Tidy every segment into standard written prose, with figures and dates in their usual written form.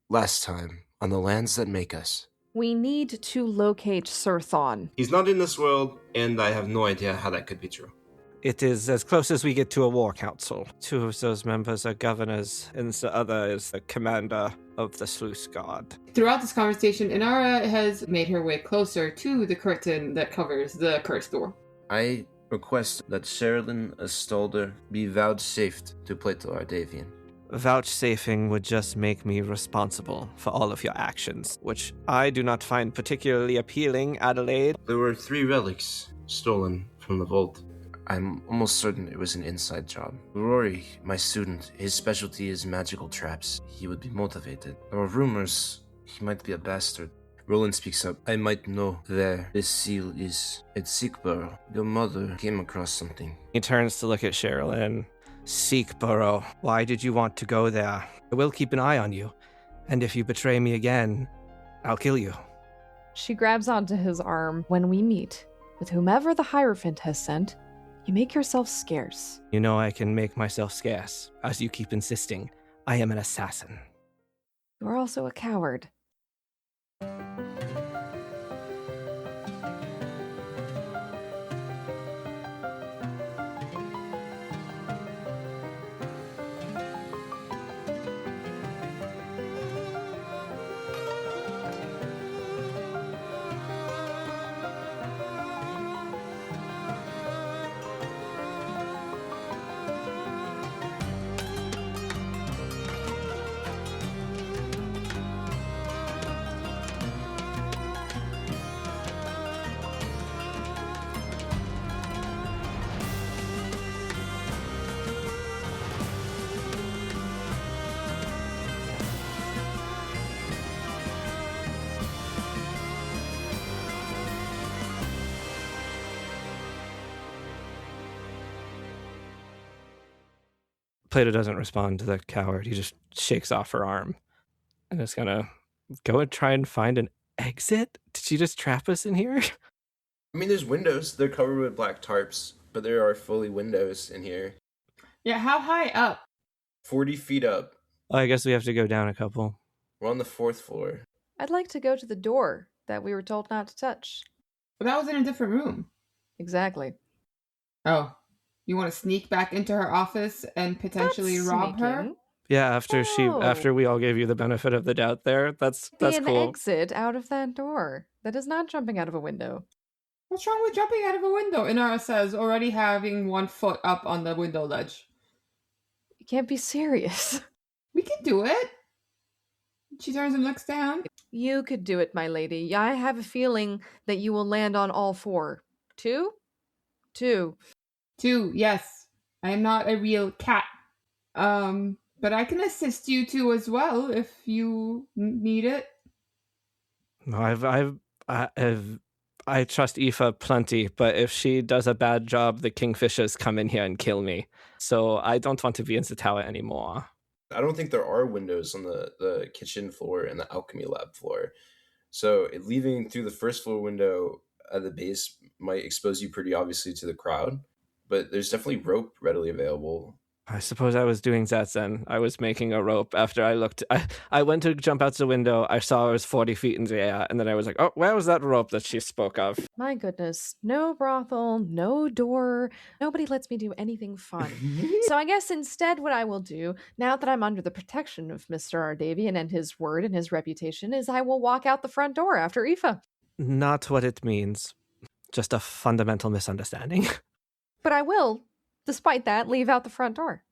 Last time, on the lands that make us. We need to locate Sir Thon. He's not in this world, and I have no idea how that could be true. It is as close as we get to a war council. 2 of those members are governors, and the other is the commander of the sluice guard. Throughout this conversation, Inara has made her way closer to the curtain that covers the cursed door. I request that Sherilyn Astolder be vouchsafed to Plato Ardavian. Vouchsafing would just make me responsible for all of your actions, which I do not find particularly appealing, Adelaide. There were 3 relics stolen from the vault. I'm almost certain it was an inside job. Norri, my student, his specialty is magical traps. He would be motivated. There are rumors he might be a bastard. Roland speaks up. I might know where this seal is. At Seekborough, your mother came across something. He turns to look at Sherilyn. Seekborough, why did you want to go there? I will keep an eye on you, and if you betray me again, I'll kill you. She grabs onto his arm. When we meet with whomever the Hierophant has sent, you make yourself scarce. You know I can make myself scarce, as you keep insisting. I am an assassin. You are also a coward. Plato doesn't respond to the coward. He just shakes off her arm and is gonna go and try and find an exit. Did she just trap us in here? I mean, there's windows. They're covered with black tarps, but there are fully windows in here. Yeah, how high up? 40 feet up. Oh, I guess we have to go down a couple. We're on the 4th floor. I'd like to go to the door that we were told not to touch. But that was in a different room. Exactly. Oh, you want to sneak back into her office and potentially That's rob her? sneaking. Yeah, after No. we all gave you the benefit of the doubt there. That's Be an cool. exit out of that door. That is not jumping out of a window. What's wrong with jumping out of a window? Inara says, already having 1 foot up on the window ledge. You can't be serious. We can do it. She turns and looks down. You could do it, my lady. I have a feeling that you will land on all 4. 2? 2. 2, yes. I am not a real cat. But I can assist you 2 as well if you need it. No, I trust Aoife plenty, but if she does a bad job, the kingfishers come in here and kill me. So I don't want to be in the tower anymore. I don't think there are windows on the kitchen floor and the alchemy lab floor. So leaving through the 1st floor window at the base might expose you pretty obviously to the crowd. But there's definitely rope readily available. I suppose I was doing that then. I was making a rope after I looked. I went to jump out the window. I saw it was 40 feet in the air. And then I was like, oh, where was that rope that she spoke of? My goodness. No brothel, no door. Nobody lets me do anything fun. So I guess instead what I will do, now that I'm under the protection of Mr. Ardavian and his word and his reputation, is I will walk out the front door after Aoife. Not what it means. Just a fundamental misunderstanding. But I will, despite that, leave out the front door.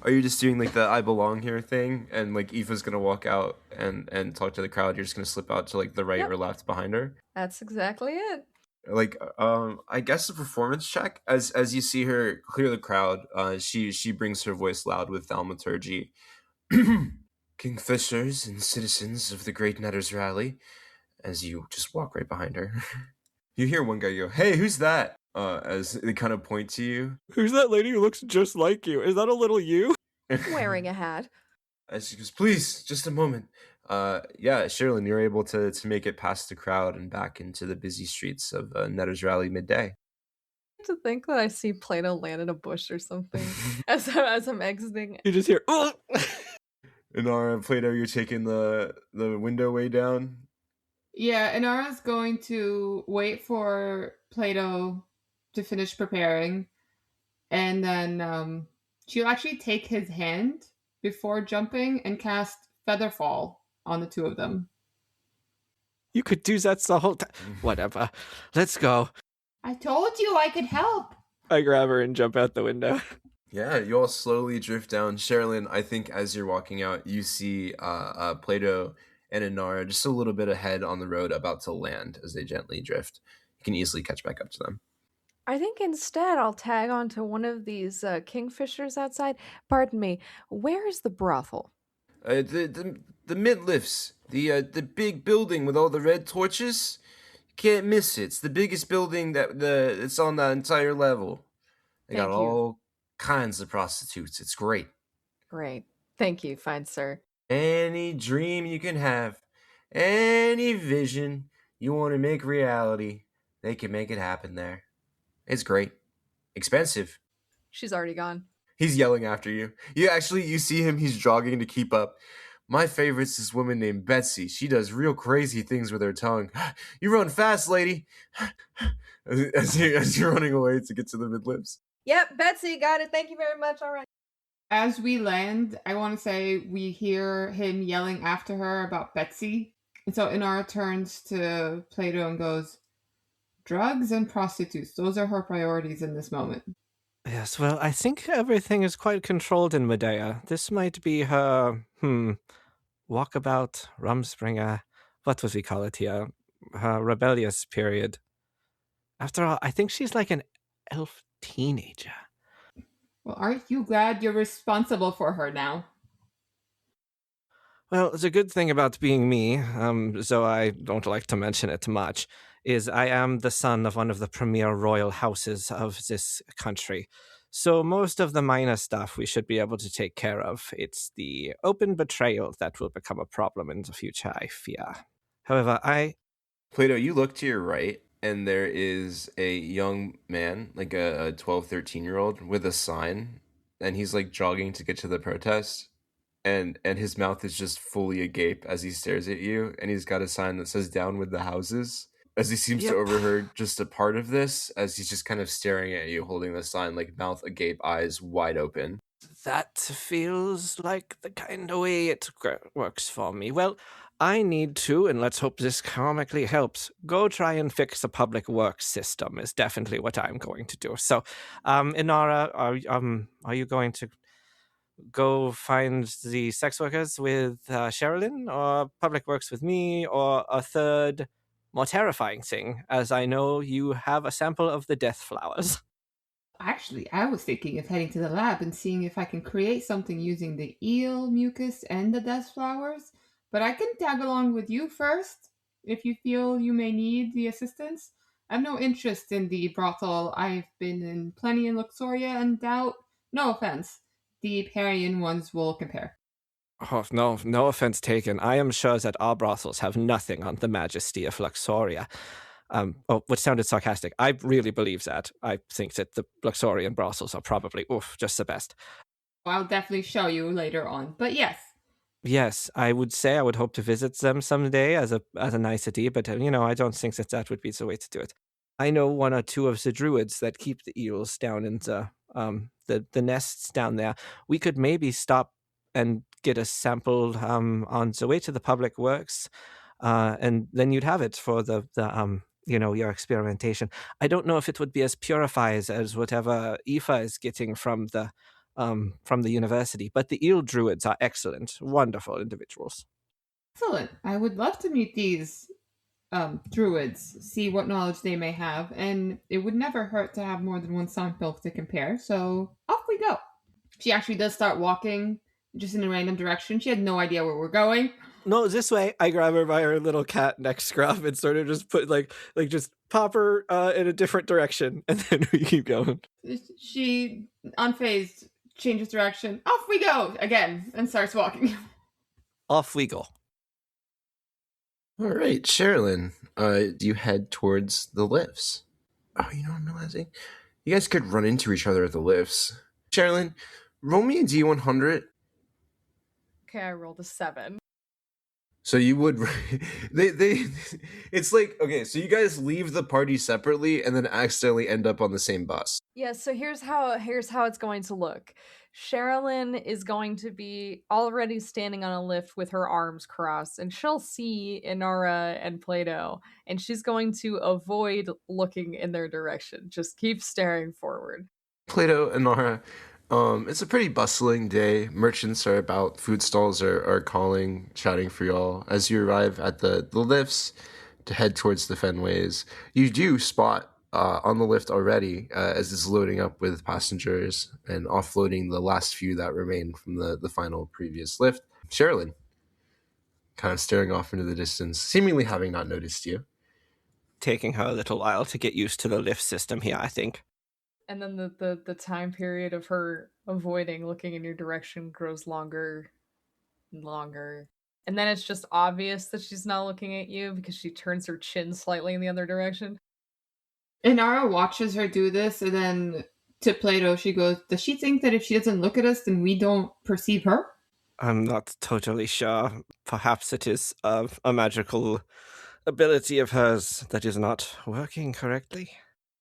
Are you just doing like the I belong here thing? And like Aoife's going to walk out and talk to the crowd. You're just going to slip out to like the right Yep. or left behind her? That's exactly it. Like, I guess a performance check. As you see her clear the crowd, she brings her voice loud with thaumaturgy. Kingfishers and citizens of the Great Netters Rally. As you just walk right behind her. You hear one guy go, hey, who's that? As they kind of point to you. Who's that lady who looks just like you? Is that a little you? Wearing a hat. As she goes, please, just a moment. Yeah, Sherilyn, you're able to make it past the crowd and back into the busy streets of Netter's Rally midday. To think that I see Plato land in a bush or something as I'm exiting. You just hear, oh! Inara, Plato, you're taking the window way down. Yeah, Inara's going to wait for Plato to finish preparing, and then she'll actually take his hand before jumping and cast Featherfall on the two of them. You could do that the whole time. Whatever. Let's go. I told you I could help. I grab her and jump out the window. Yeah, you all slowly drift down. Sherilyn, I think as you're walking out, you see Plato and Inara just a little bit ahead on the road about to land as they gently drift. You can easily catch back up to them. I think instead I'll tag onto one of these kingfishers outside. Pardon me, where is the brothel? The mid lifts, the big building with all the red torches. You can't miss it. It's the biggest building it's on the entire level. They got Thank you. all kinds of prostitutes. It's great. Great. Thank you, fine sir. Any dream you can have, any vision you want to make reality, they can make it happen there. It's great. Expensive. She's already gone. He's yelling after you. You see him, he's jogging to keep up. My favorite's this woman named Betsy. She does real crazy things with her tongue. You run fast, lady. as you're running away to get to the mid-lips. Yep, Betsy, got it. Thank you very much. All right. As we land, I want to say we hear him yelling after her about Betsy. And so Inara turns to Plato and goes, drugs and prostitutes, those are her priorities in this moment. Yes, well, I think everything is quite controlled in Medea. This might be her, walkabout, rumspringer, what would we call it here? Her rebellious period. After all, I think she's like an elf teenager. Well, aren't you glad you're responsible for her now? Well, the good thing about being me, though I don't like to mention it much, is I am the son of one of the premier royal houses of this country. So most of the minor stuff we should be able to take care of. It's the open betrayal that will become a problem in the future, I fear. However, Plato, you look to your right, and there is a young man, like a 12, 13-year-old, with a sign, and he's like jogging to get to the protest. And his mouth is just fully agape as he stares at you, and he's got a sign that says "Down with the houses." As he seems to overheard just a part of this, as he's just kind of staring at you, holding the sign, like mouth agape, eyes wide open. That feels like the kind of way it works for me. Well, I need to, and let's hope this comically helps, go try and fix the public works system is definitely what I'm going to do. So, Inara, are you going to go find the sex workers with Sherilyn, or public works with me, or a third, more terrifying thing, as I know you have a sample of the death flowers? Actually, I was thinking of heading to the lab and seeing if I can create something using the eel mucus and the death flowers, but I can tag along with you first if you feel you may need the assistance. I have no interest in the brothel. I've been in plenty in Luxoria and doubt, no offense, the Perian ones will compare. Oh, no offense taken. I am sure that our brothels have nothing on the majesty of Luxoria. Which sounded sarcastic. I really believe that. I think that the Luxorian brothels are probably, just the best. I'll definitely show you later on, but yes. Yes, I would say I would hope to visit them someday as a nicety, but, I don't think that would be the way to do it. I know one or two of the druids that keep the eels down in the nests down there. We could maybe stop and get a sample on the way to the public works, and then you'd have it for the your experimentation. I don't know if it would be as purified as whatever Aoife is getting from the university, but the eel druids are excellent, wonderful individuals. Excellent. I would love to meet these druids, see what knowledge they may have, and it would never hurt to have more than one sample to compare, so off we go. She actually does start walking just in a random direction. She had no idea where we're going. No, this way. I grab her by her little cat neck scruff and sort of just put just pop her in a different direction, and then we keep going. She, unfazed, changes direction. Off we go again and starts walking. Off we go. All right, Sherilyn, you head towards the lifts. Oh, you know what I'm realizing? You guys could run into each other at the lifts. Sherilyn, roll me a D100. Okay, I rolled a 7. So you would they it's like, okay, so you guys leave the party separately and then accidentally end up on the same bus. Yeah, so here's how it's going to look. Sherilyn is going to be already standing on a lift with her arms crossed, and she'll see Inara and Plato, and she's going to avoid looking in their direction. Just keep staring forward. Plato and Nara, it's a pretty bustling day. Merchants are about, food stalls are calling, shouting for y'all. As you arrive at the lifts to head towards the Fenways, you do spot on the lift already as it's loading up with passengers and offloading the last few that remain from the final previous lift. Sherilyn, kind of staring off into the distance, seemingly having not noticed you. Taking her a little while to get used to the lift system here, I think. And then the time period of her avoiding looking in your direction grows longer and longer. And then it's just obvious that she's not looking at you because she turns her chin slightly in the other direction. Inara watches her do this, and then to Plato, she goes, does she think that if she doesn't look at us, then we don't perceive her? I'm not totally sure. Perhaps it is a magical ability of hers that is not working correctly.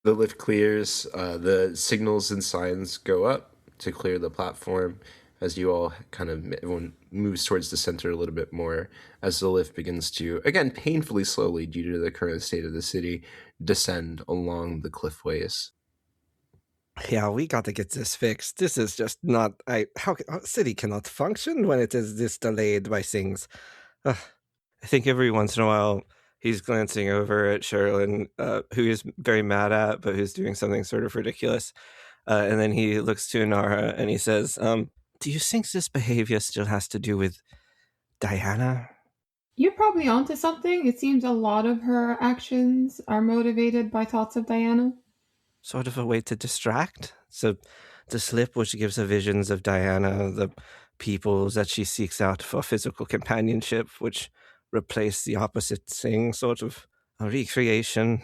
The lift clears, the signals and signs go up to clear the platform as you all everyone moves towards the center a little bit more as the lift begins to, again, painfully slowly due to the current state of the city, descend along the cliffways. Yeah, we got to get this fixed. This is just not. A city cannot function when it is this delayed by things. I think every once in a while he's glancing over at Sherilyn, who he's very mad at, but who's doing something sort of ridiculous. And then he looks to Inara and he says, do you think this behavior still has to do with Diana? You're probably onto something. It seems a lot of her actions are motivated by thoughts of Diana. Sort of a way to distract. So the slip which gives her visions of Diana, the peoples that she seeks out for physical companionship, which replace the opposite thing, sort of a recreation.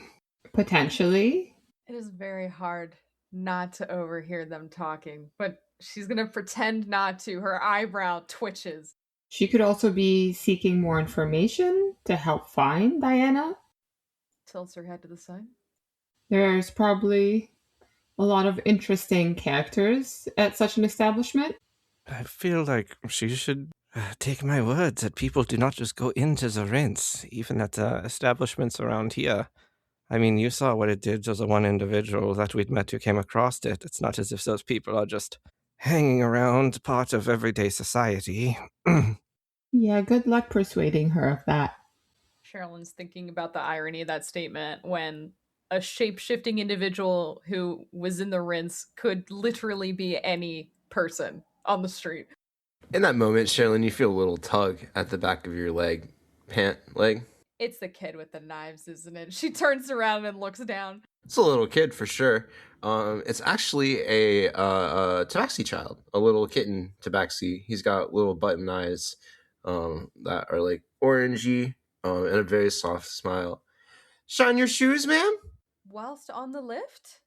Potentially. It is very hard not to overhear them talking, but she's going to pretend not to. Her eyebrow twitches. She could also be seeking more information to help find Diana. Tilts her head to the side. There's probably a lot of interesting characters at such an establishment. I feel like she should take my word that people do not just go into the rents, even at establishments around here. I mean, you saw what it did to the one individual that we'd met who came across it. It's not as if those people are just hanging around, part of everyday society. Yeah, good luck persuading her of that. Sherilyn's thinking about the irony of that statement when a shape-shifting individual who was in the rinse could literally be any person on the street. In that moment, Sherilyn, you feel a little tug at the back of your leg. Pant leg. It's the kid with the knives, isn't it? She turns around and looks down. It's a little kid for sure. It's actually a tabaxi child, a little kitten tabaxi. He's got little button eyes that are like orangey and a very soft smile. Shine your shoes, ma'am? Whilst on the lift?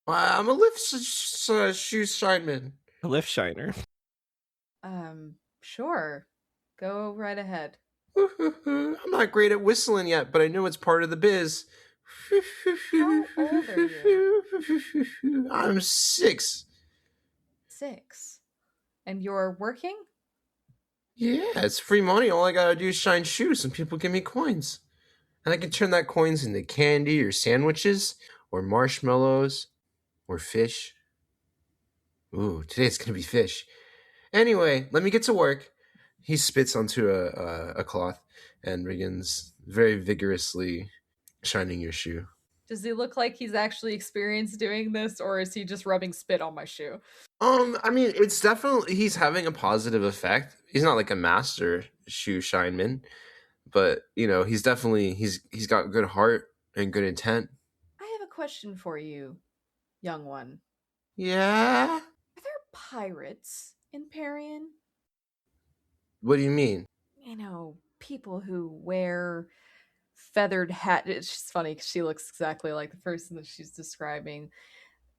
I'm a lift shoe shineman. A lift shiner. Sure. Go right ahead. I'm not great at whistling yet, but I know it's part of the biz. How old are you? I'm 6. 6. And you're working? Yeah, it's free money. All I gotta do is shine shoes and people give me coins. And I can turn that coins into candy or sandwiches or marshmallows or fish. Ooh, today it's gonna be fish. Anyway, let me get to work. He spits onto a cloth and begins very vigorously shining your shoe. Does he look like he's actually experienced doing this, or is he just rubbing spit on my shoe? I mean, it's definitely, he's having a positive effect. He's not like a master shoe shineman, but you know, he's definitely he's got good heart and good intent. I have a question for you, young one. Yeah? Are there pirates in Perian? What do you mean? You know, people who wear feathered hat. It's just funny because she looks exactly like the person that she's describing.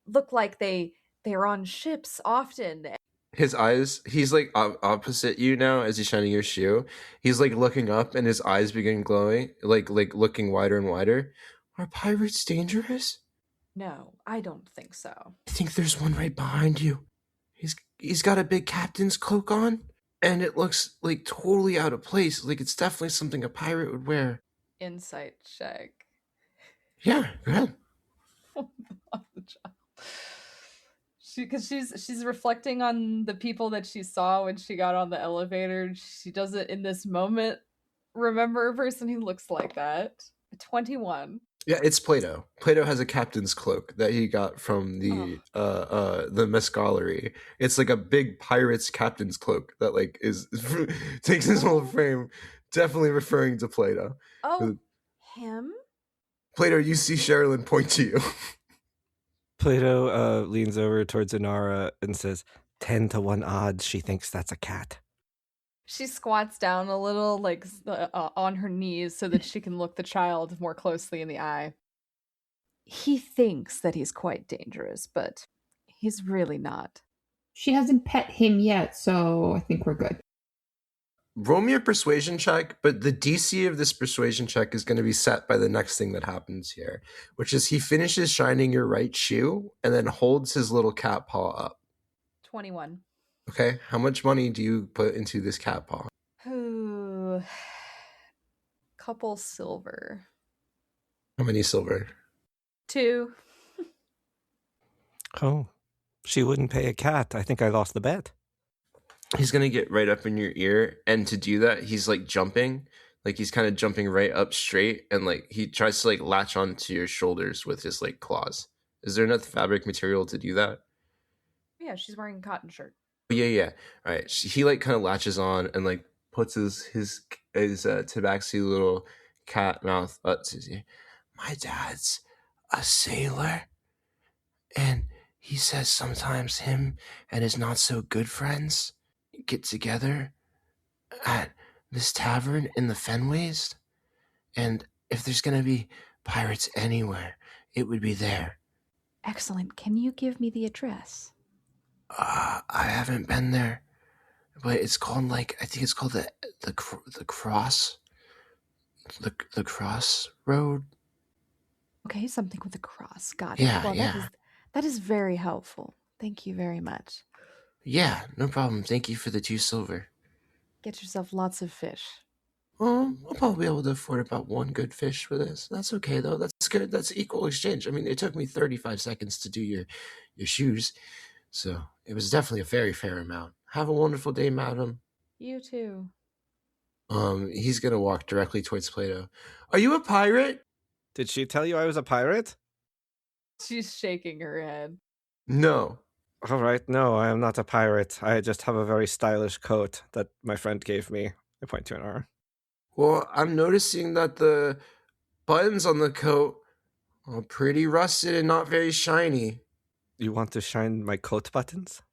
Look like they're on ships often. his eyes, he's like opposite you now as he's shining your shoe. He's like looking up and his eyes begin glowing, like looking wider and wider. Are pirates dangerous? No, I don't think so. I think there's one right behind you. He's got a big captain's cloak on, and it looks like totally out of place. Like it's definitely something a pirate would wear. Insight check. Yeah, go ahead. Because she's reflecting on the people that she saw when she got on the elevator. She doesn't in this moment remember a person who looks like that. 21. Yeah, it's Plato. Plato has a captain's cloak that he got from the Mescalery. It's like a big pirate's captain's cloak that like is takes his whole frame. Definitely referring to Plato. Oh, him? Plato, you see Sherilyn point to you. Plato leans over towards Inara and says, 10 to 1 odds she thinks that's a cat. She squats down a little, like on her knees, so that she can look the child more closely in the eye. He thinks that he's quite dangerous, but he's really not. She hasn't pet him yet, so I think we're good. Roll me a persuasion check, but the DC of this persuasion check is going to be set by the next thing that happens here, which is he finishes shining your right shoe and then holds his little cat paw up. 21. Okay, how much money do you put into this cat paw? Ooh, couple silver. How many silver? 2. Oh, she wouldn't pay a cat. I think I lost the bet. He's going to get right up in your ear, and to do that, he's like jumping. Like he's kind of jumping right up straight, and like he tries to like latch onto your shoulders with his like claws. Is there enough fabric material to do that? Yeah, she's wearing a cotton shirt. Yeah. All right. He like kind of latches on and like puts his tabaxi little cat mouth up to you. My dad's a sailor, and he says sometimes him and his not so good friends get together at this tavern in the Fenways, and if there's gonna be pirates anywhere, it would be there. Excellent. Can you give me the address? I haven't been there, but it's called I think it's called the cross, the cross road. Okay, something with a cross. Got it. Yeah, Well, yeah. That is very helpful. Thank you very much. Yeah, no problem. Thank you for the 2 silver. Get yourself lots of fish. I'll probably be able to afford about 1 good fish for this. That's okay though. That's good. That's equal exchange. I mean, it took me 35 seconds to do your shoes, so it was definitely a very fair amount. Have a wonderful day, madam. You too. He's gonna walk directly towards Plato. Are you a pirate? Did she tell you I was a pirate? She's shaking her head. No. All right, no, I am not a pirate. I just have a very stylish coat that my friend gave me. I point to an arm. Well, I'm noticing that the buttons on the coat are pretty rusted and not very shiny. You want to shine my coat buttons?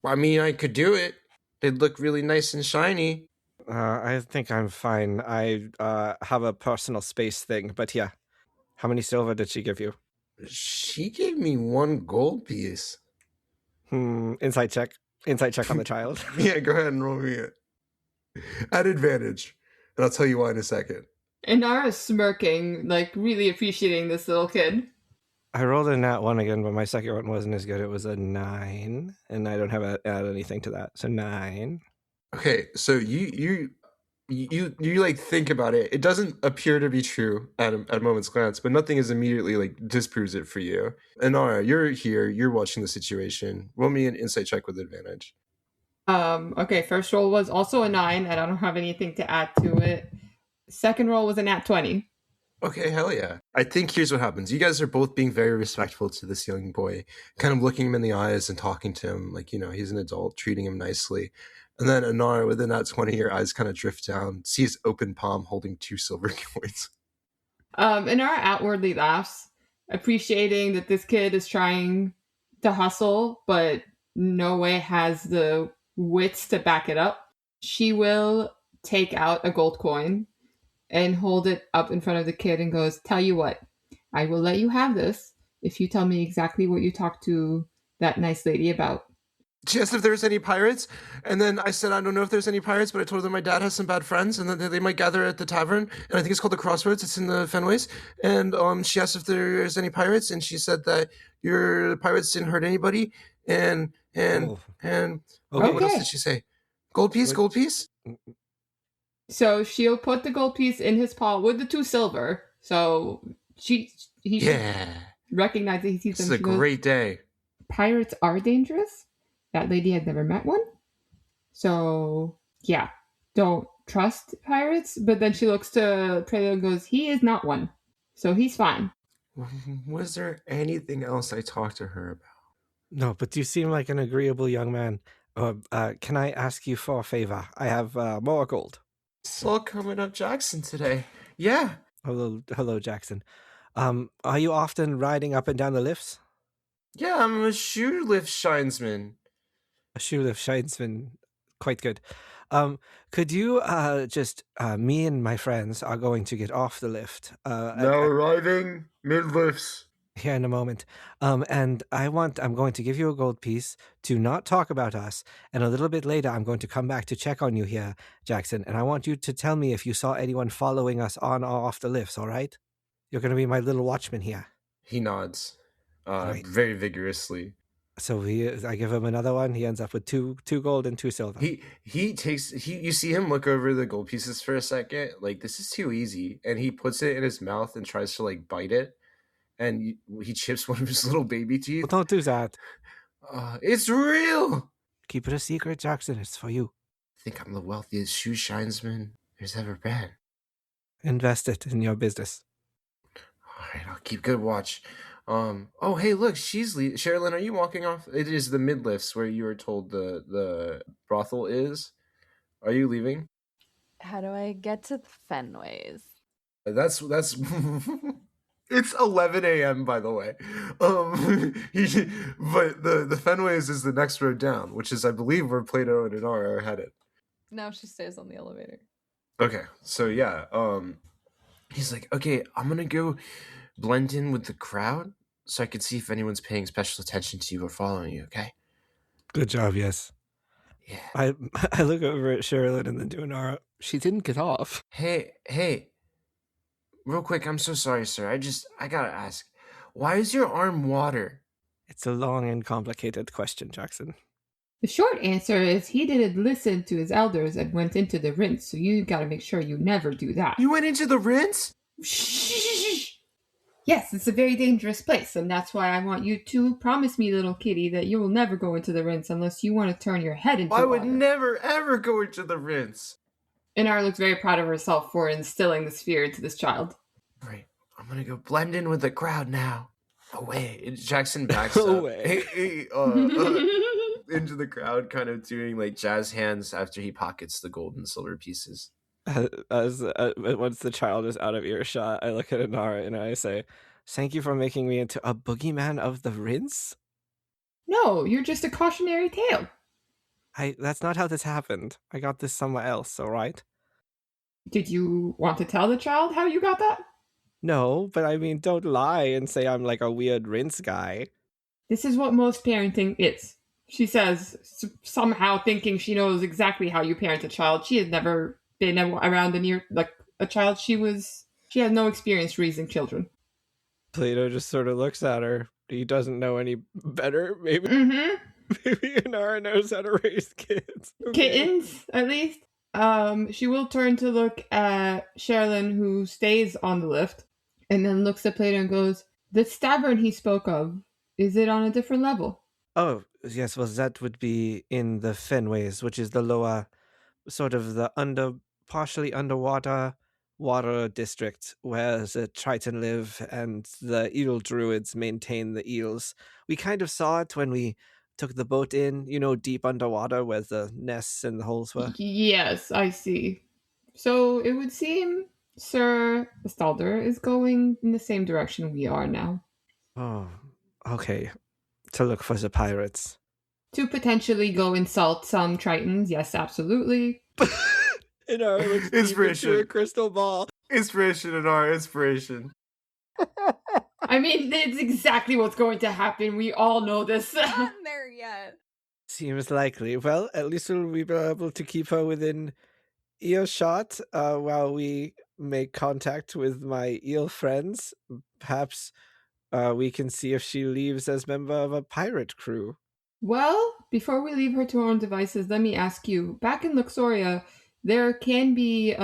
I mean, I could do it. They'd look really nice and shiny. I think I'm fine. I have a personal space thing, but yeah. How many silver did she give you? She gave me 1 gold piece. Insight check. Insight check on the child. Yeah, go ahead and roll me it. At advantage. And I'll tell you why in a second. Inara's smirking, like really appreciating this little kid. I rolled a nat 1 again, but my second one wasn't as good. It was a 9, and I don't have to add anything to that. So 9. Okay, so you like think about it. It doesn't appear to be true at a moment's glance, but nothing is immediately like disproves it for you. Inara, you're here. You're watching the situation. Roll me an insight check with advantage. Okay, first roll was also a 9, and I don't have anything to add to it. Second roll was a nat 20. Okay, hell yeah. I think here's what happens. You guys are both being very respectful to this young boy, kind of looking him in the eyes and talking to him like, he's an adult, treating him nicely. And then Inara, within that 20, your eyes kind of drift down, see his open palm holding 2 silver coins. Inara outwardly laughs, appreciating that this kid is trying to hustle, but no way has the wits to back it up. She will take out a gold coin and hold it up in front of the kid and goes, "Tell you what, I will let you have this if you tell me exactly what you talked to that nice lady about." She asked if there was any pirates, and then I said I don't know if there's any pirates, but I told her my dad has some bad friends, and that they might gather at the tavern, and I think it's called the Crossroads. It's in the Fenways, and she asked if there's any pirates, and she said that your pirates didn't hurt anybody, and Oh. what else did she say? Gold piece. So she'll put the gold piece in his paw with the 2 silver. So he should recognize that he sees them. This is a great day. Pirates are dangerous. That lady had never met one. So, yeah, don't trust pirates. But then she looks to Perian and goes, he is not one. So he's fine. Was there anything else I talked to her about? No, but you seem like an agreeable young man. Can I ask you for a favor? I have more gold. Saw coming up Jackson today. Yeah. Hello, Jackson. Are you often riding up and down the lifts? Yeah, I'm a shoe lift shinesman. A shoe lift shinesman. Quite good. Could you me and my friends are going to get off the lift. Now arriving mid-lifts. Here in a moment. And I'm going to give you a gold piece to not talk about us. And a little bit later, I'm going to come back to check on you here, Jackson. And I want you to tell me if you saw anyone following us on or off the lifts, all right? You're going to be my little watchman here. He nods Right. very vigorously. So I give him another one. He ends up with two gold and 2 silver. You see him look over the gold pieces for a second, like this is too easy, and he puts it in his mouth and tries to like bite it, and he chips one of his little baby teeth. Well, don't do that. It's real. Keep it a secret, Jackson. It's for you. I think I'm the wealthiest shoe shinesman there's ever been. Invest it in your business. All right, I'll keep good watch. Oh, hey, look, Sherilyn, are you walking off? It is the mid-lifts where you were told the brothel is. Are you leaving? How do I get to the Fenways? That's it's 11 a.m. by the way. But the Fenways is the next road down, which is I believe where Plato and Inara are headed. Now she stays on the elevator. Okay, so yeah, he's like, okay, I'm gonna go blend in with the crowd so I can see if anyone's paying special attention to you or following you, okay? Good job, yes. Yeah. I look over at Sherilyn and then to Inara. She didn't get off. Hey. Real quick, I'm so sorry, sir. I gotta ask. Why is your arm water? It's a long and complicated question, Jackson. The short answer is he didn't listen to his elders and went into the rinse, so you gotta make sure you never do that. You went into the rinse? Shh! Yes, it's a very dangerous place, and that's why I want you to promise me, little kitty, that you will never go into the rinse unless you want to turn your head into water. I would never, ever go into the rinse. Inara looks very proud of herself for instilling this fear into this child. All right, I'm gonna go blend in with the crowd now. Away. Jackson backs Away. up into the crowd, kind of doing like jazz hands after he pockets the gold and silver pieces. Once the child is out of earshot, I look at Inara and I say, "Thank you for making me into a boogeyman of the rinse." No, you're just a cautionary tale. That's not how this happened. I got this somewhere else, all right? Did you want to tell the child how you got that? No, but I mean, don't lie and say I'm like a weird rinse guy. This is what most parenting is. She says, somehow thinking she knows exactly how you parent a child. She has never been around a child. She has no experience raising children. Plato just sort of looks at her. He doesn't know any better. Maybe Inara knows how to raise kids. Okay. Kittens, at least. She will turn to look at Sherilyn, who stays on the lift, and then looks at Plato and goes, the tavern he spoke of, is it on a different level? Oh, yes, well, that would be in the Fenways, which is the lower, sort of the partially underwater water district where the Triton live and the eel druids maintain the eels. We kind of saw it when we took the boat in, deep underwater where the nests and the holes were. Yes, I see. So it would seem Sir Stalder is going in the same direction we are now. Oh, okay. To look for the pirates. To potentially go insult some Tritons, yes, absolutely. Inspiration. A crystal ball. Inspiration, Inara, inspiration. I mean, it's exactly what's going to happen. We all know this. Not there yet. Seems likely. Well, at least we'll be able to keep her within earshot while we make contact with my eel friends. Perhaps we can see if she leaves as member of a pirate crew. Well, before we leave her to her own devices, let me ask you. Back in Luxoria, there can be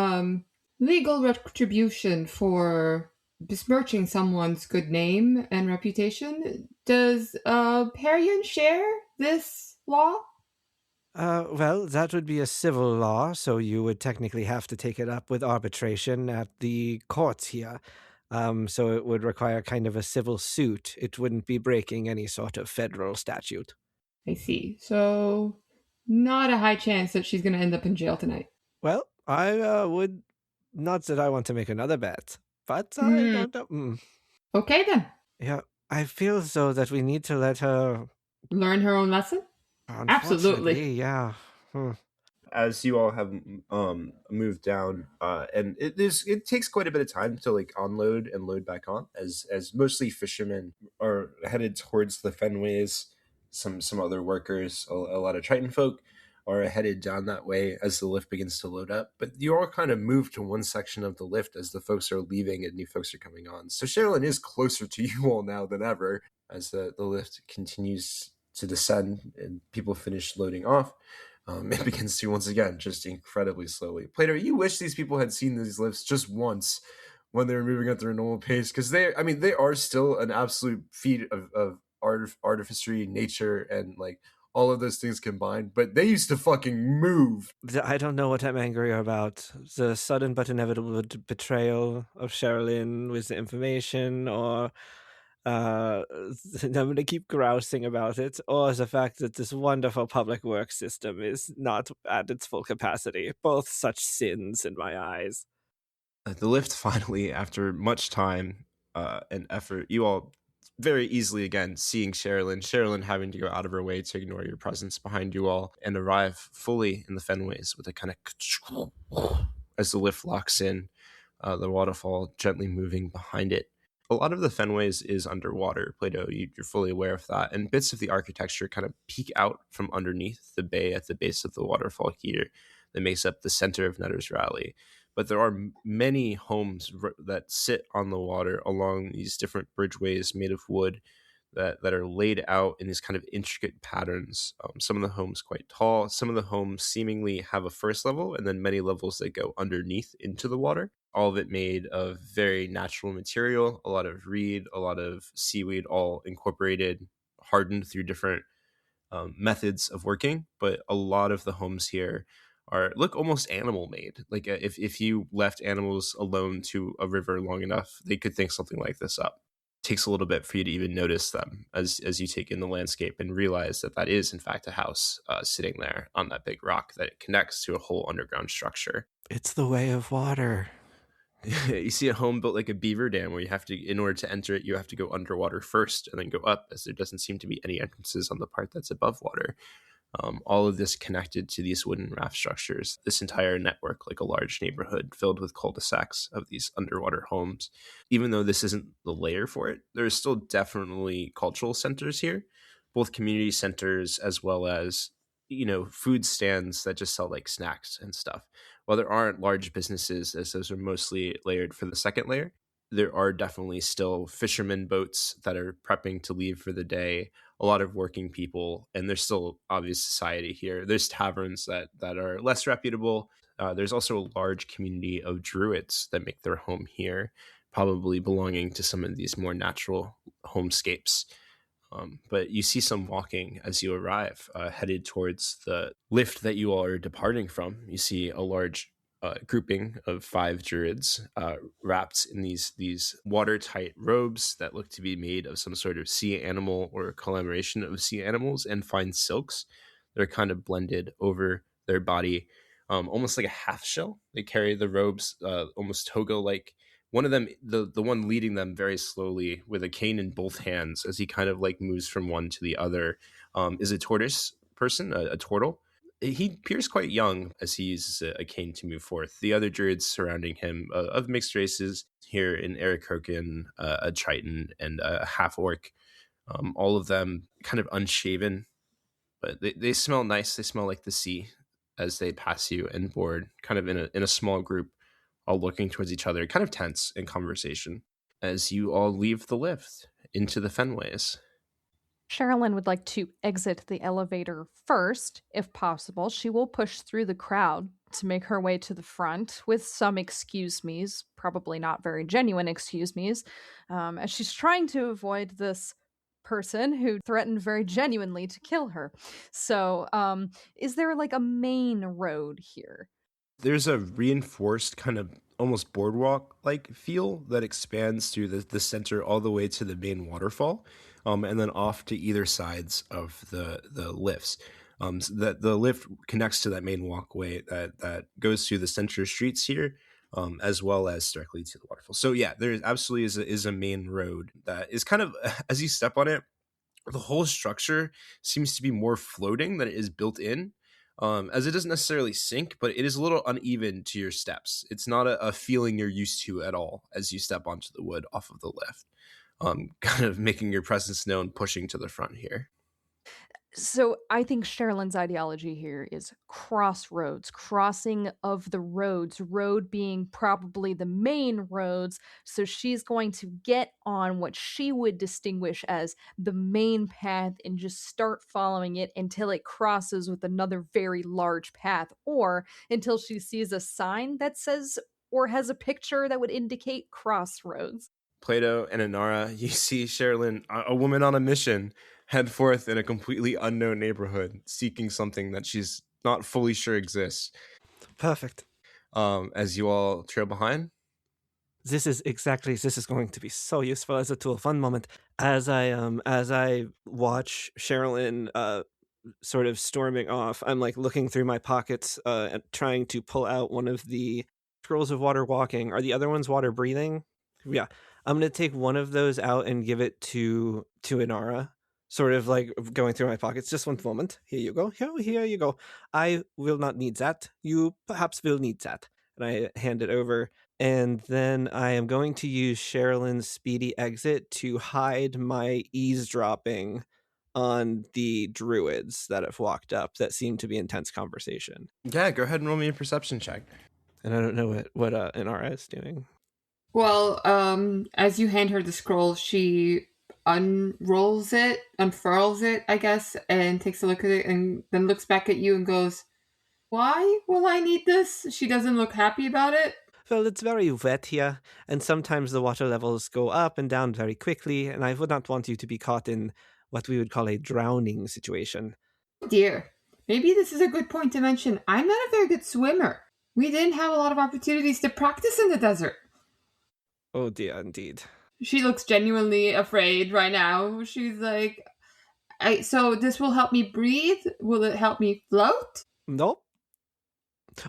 legal retribution for besmirching someone's good name and reputation. Does Perian share this law? Well, that would be a civil law, so you would technically have to take it up with arbitration at the courts here. So it would require kind of a civil suit. It wouldn't be breaking any sort of federal statute. I see. So, not a high chance that she's going to end up in jail tonight. Well, I would not that I want to make another bet, but I Hmm. don't know. Okay then. Yeah, I feel as though that we need to let her. Learn her own lesson? Unfortunately, Absolutely. yeah. As you all have moved down, and it takes quite a bit of time to like unload and load back on, as mostly fishermen are headed towards the fenways. Some other workers, a lot of Triton folk, are headed down that way as the lift begins to load up. But you all kind of move to one section of the lift as the folks are leaving and new folks are coming on. So Sherilyn is closer to you all now than ever as the lift continues to descend and people finish loading off. It begins to once again just incredibly slowly. Plato, you wish these people had seen these lifts just once when they were moving at their normal pace, because they are still an absolute feat of artistry, nature, and like all of those things combined. But they used to fucking move. I don't know what I'm angry about. The sudden but inevitable betrayal of Sherilyn with the information, or I'm going to keep grousing about it, or the fact that this wonderful public works system is not at its full capacity. Both such sins in my eyes. The lift finally, after much time and effort, you all very easily again seeing Sherilyn having to go out of her way to ignore your presence behind you all and arrive fully in the fenways with a kind of as the lift locks in, the waterfall gently moving behind it. A lot of the fenways is underwater, Plato. You're fully aware of that, and bits of the architecture kind of peek out from underneath the bay at the base of the waterfall here that makes up the center of Netter's Rally. But there are many homes that sit on the water along these different bridgeways made of wood that are laid out in these kind of intricate patterns. Some of the homes quite tall. Some of the homes seemingly have a first level and then many levels that go underneath into the water. All of it made of very natural material, a lot of reed, a lot of seaweed, all incorporated, hardened through different methods of working. But a lot of the homes here look almost animal made. Like if you left animals alone to a river long enough, they could think something like this up. It takes a little bit for you to even notice them as you take in the landscape and realize that is in fact a house sitting there on that big rock that it connects to a whole underground structure. It's the way of water. You see a home built like a beaver dam where you have to, in order to enter it, you have to go underwater first and then go up, as there doesn't seem to be any entrances on the part that's above water. All of this connected to these wooden raft structures, this entire network like a large neighborhood filled with cul-de-sacs of these underwater homes. Even though this isn't the layer for it, there's still definitely cultural centers here, both community centers as well as, food stands that just sell like snacks and stuff. While there aren't large businesses, as those are mostly layered for the second layer, there are definitely still fishermen boats that are prepping to leave for the day, a lot of working people, and there's still obvious society here. There's taverns that are less reputable. There's also a large community of druids that make their home here, probably belonging to some of these more natural homescapes. But you see some walking as you arrive, headed towards the lift that you all are departing from. You see a large grouping of 5 druids wrapped in these watertight robes that look to be made of some sort of sea animal or a collaboration of sea animals and fine silks. They're kind of blended over their body, almost like a half shell. They carry the robes almost toga-like. One of them, the one leading them very slowly with a cane in both hands as he kind of like moves from one to the other, is a tortoise person, a turtle. He appears quite young as he uses a cane to move forth. The other druids surrounding him, of mixed races, here in Ericoken, a Triton, and a half orc, all of them kind of unshaven, but they smell nice. They smell like the sea as they pass you and board, kind of in a small group, all looking towards each other, kind of tense in conversation as you all leave the lift into the Fenways. Sherilyn would like to exit the elevator first, if possible. She will push through the crowd to make her way to the front with some excuse me's, probably not very genuine excuse me's, as she's trying to avoid this person who threatened very genuinely to kill her. So, is there like a main road here? There's a reinforced kind of almost boardwalk like feel that expands through the center all the way to the main waterfall, and then off to either sides of the lifts. So that the lift connects to that main walkway that goes through the center streets here, as well as directly to the waterfall. So yeah, there absolutely is a main road that is kind of as you step on it, the whole structure seems to be more floating than it is built in, as it doesn't necessarily sink, but it is a little uneven to your steps. It's not a feeling you're used to at all as you step onto the wood off of the lift, kind of making your presence known, pushing to the front here. So I think Sherilyn's ideology here is crossroads, crossing of the roads, road being probably the main roads. So she's going to get on what she would distinguish as the main path and just start following it until it crosses with another very large path, or until she sees a sign that says or has a picture that would indicate crossroads. Plato and Inara, you see Sherilyn, a woman on a mission, head forth in a completely unknown neighborhood, seeking something that she's not fully sure exists. Perfect. As you all trail behind. This is going to be so useful as a tool. Fun moment as I watch Sherilyn sort of storming off. I'm like looking through my pockets and trying to pull out one of the scrolls of water walking. Are the other ones water breathing? Yeah. I'm going to take one of those out and give it to Inara, sort of like going through my pockets. Just one moment. Here you go. Here you go. I will not need that. You perhaps will need that. And I hand it over. And then I am going to use Sherilyn's speedy exit to hide my eavesdropping on the druids that have walked up that seem to be intense conversation. Yeah, go ahead and roll me a perception check. And I don't know what Inara is doing. Well, as you hand her the scroll, she unfurls it, I guess, and takes a look at it and then looks back at you and goes, "Why will I need this?" She doesn't look happy about it. Well, it's very wet here, and sometimes the water levels go up and down very quickly, and I would not want you to be caught in what we would call a drowning situation. Dear, maybe this is a good point to mention. I'm not a very good swimmer. We didn't have a lot of opportunities to practice in the desert. Oh dear, indeed. She looks genuinely afraid right now. She's like, so this will help me breathe? Will it help me float? Nope.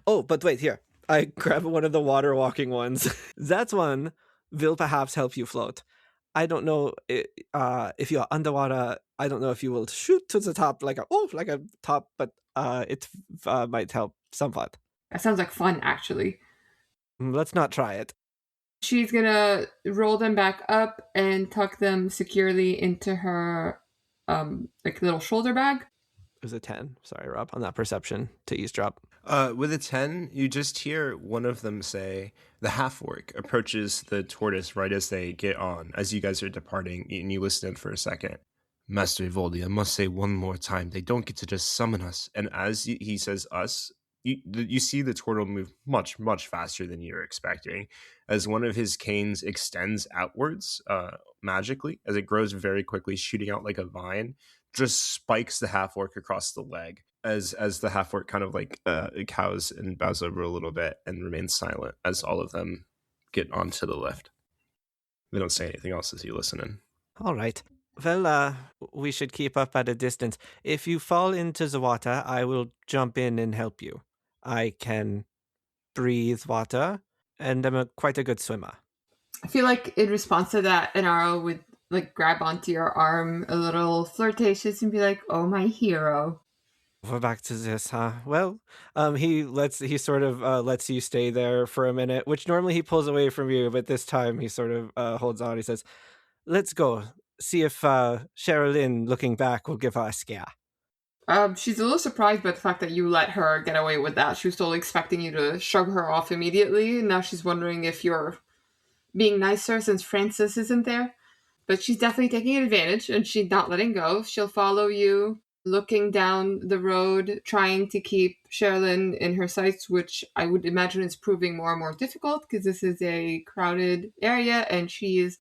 Oh, but wait, here. I grab one of the water walking ones. That one will perhaps help you float. I don't know if you're underwater. I don't know if you will shoot to the top like a top, but it might help somewhat. That sounds like fun, actually. Let's not try it. She's gonna roll them back up and tuck them securely into her little shoulder bag. It was a 10. Sorry, Rob, on that perception to eavesdrop. With a 10, you just hear one of them say, the half-orc approaches the tortoise right as they get on, as you guys are departing, and you listen in for a second. Master Evoldi, I must say one more time, they don't get to just summon us. And as he says us, you see the turtle move much, much faster than you're expecting, as one of his canes extends outwards magically, as it grows very quickly, shooting out like a vine, just spikes the half-orc across the leg, as the half-orc kind of like cows and bows over a little bit and remains silent as all of them get onto the lift. They don't say anything else as you listen in. All right. Well, we should keep up at a distance. If you fall into the water, I will jump in and help you. I can breathe water, and I'm quite a good swimmer. I feel like in response to that, Inara would like grab onto your arm a little flirtatious and be like, "Oh, my hero." We're back to this, huh? Well, he sort of lets you stay there for a minute, which normally he pulls away from you, but this time he sort of holds on. He says, "Let's go. See if Sherilyn, looking back, will give her a scare." She's a little surprised by the fact that you let her get away with that. She was totally expecting you to shrug her off immediately. And now she's wondering if you're being nicer since Francis isn't there. But she's definitely taking advantage and she's not letting go. She'll follow you, looking down the road, trying to keep Sherilyn in her sights, which I would imagine is proving more and more difficult because this is a crowded area and she is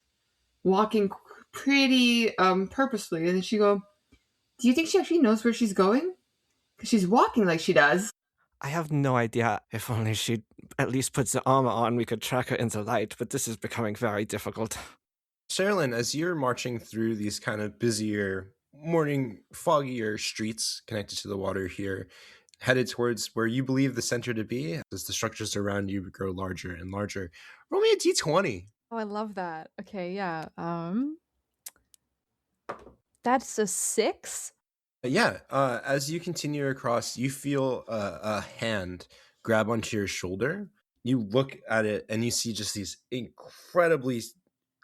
walking pretty purposefully. And then she go, do you think she actually knows where she's going? Because she's walking like she does. I have no idea. If only she at least puts the armor on, we could track her into light, but this is becoming very difficult. Sherilyn, as you're marching through these kind of busier, morning, foggier streets connected to the water here, headed towards where you believe the center to be, as the structures around you grow larger and larger, roll me a d20. Oh, I love that. Okay, yeah. That's a 6? As you continue across, you feel a hand grab onto your shoulder. You look at it and you see just these incredibly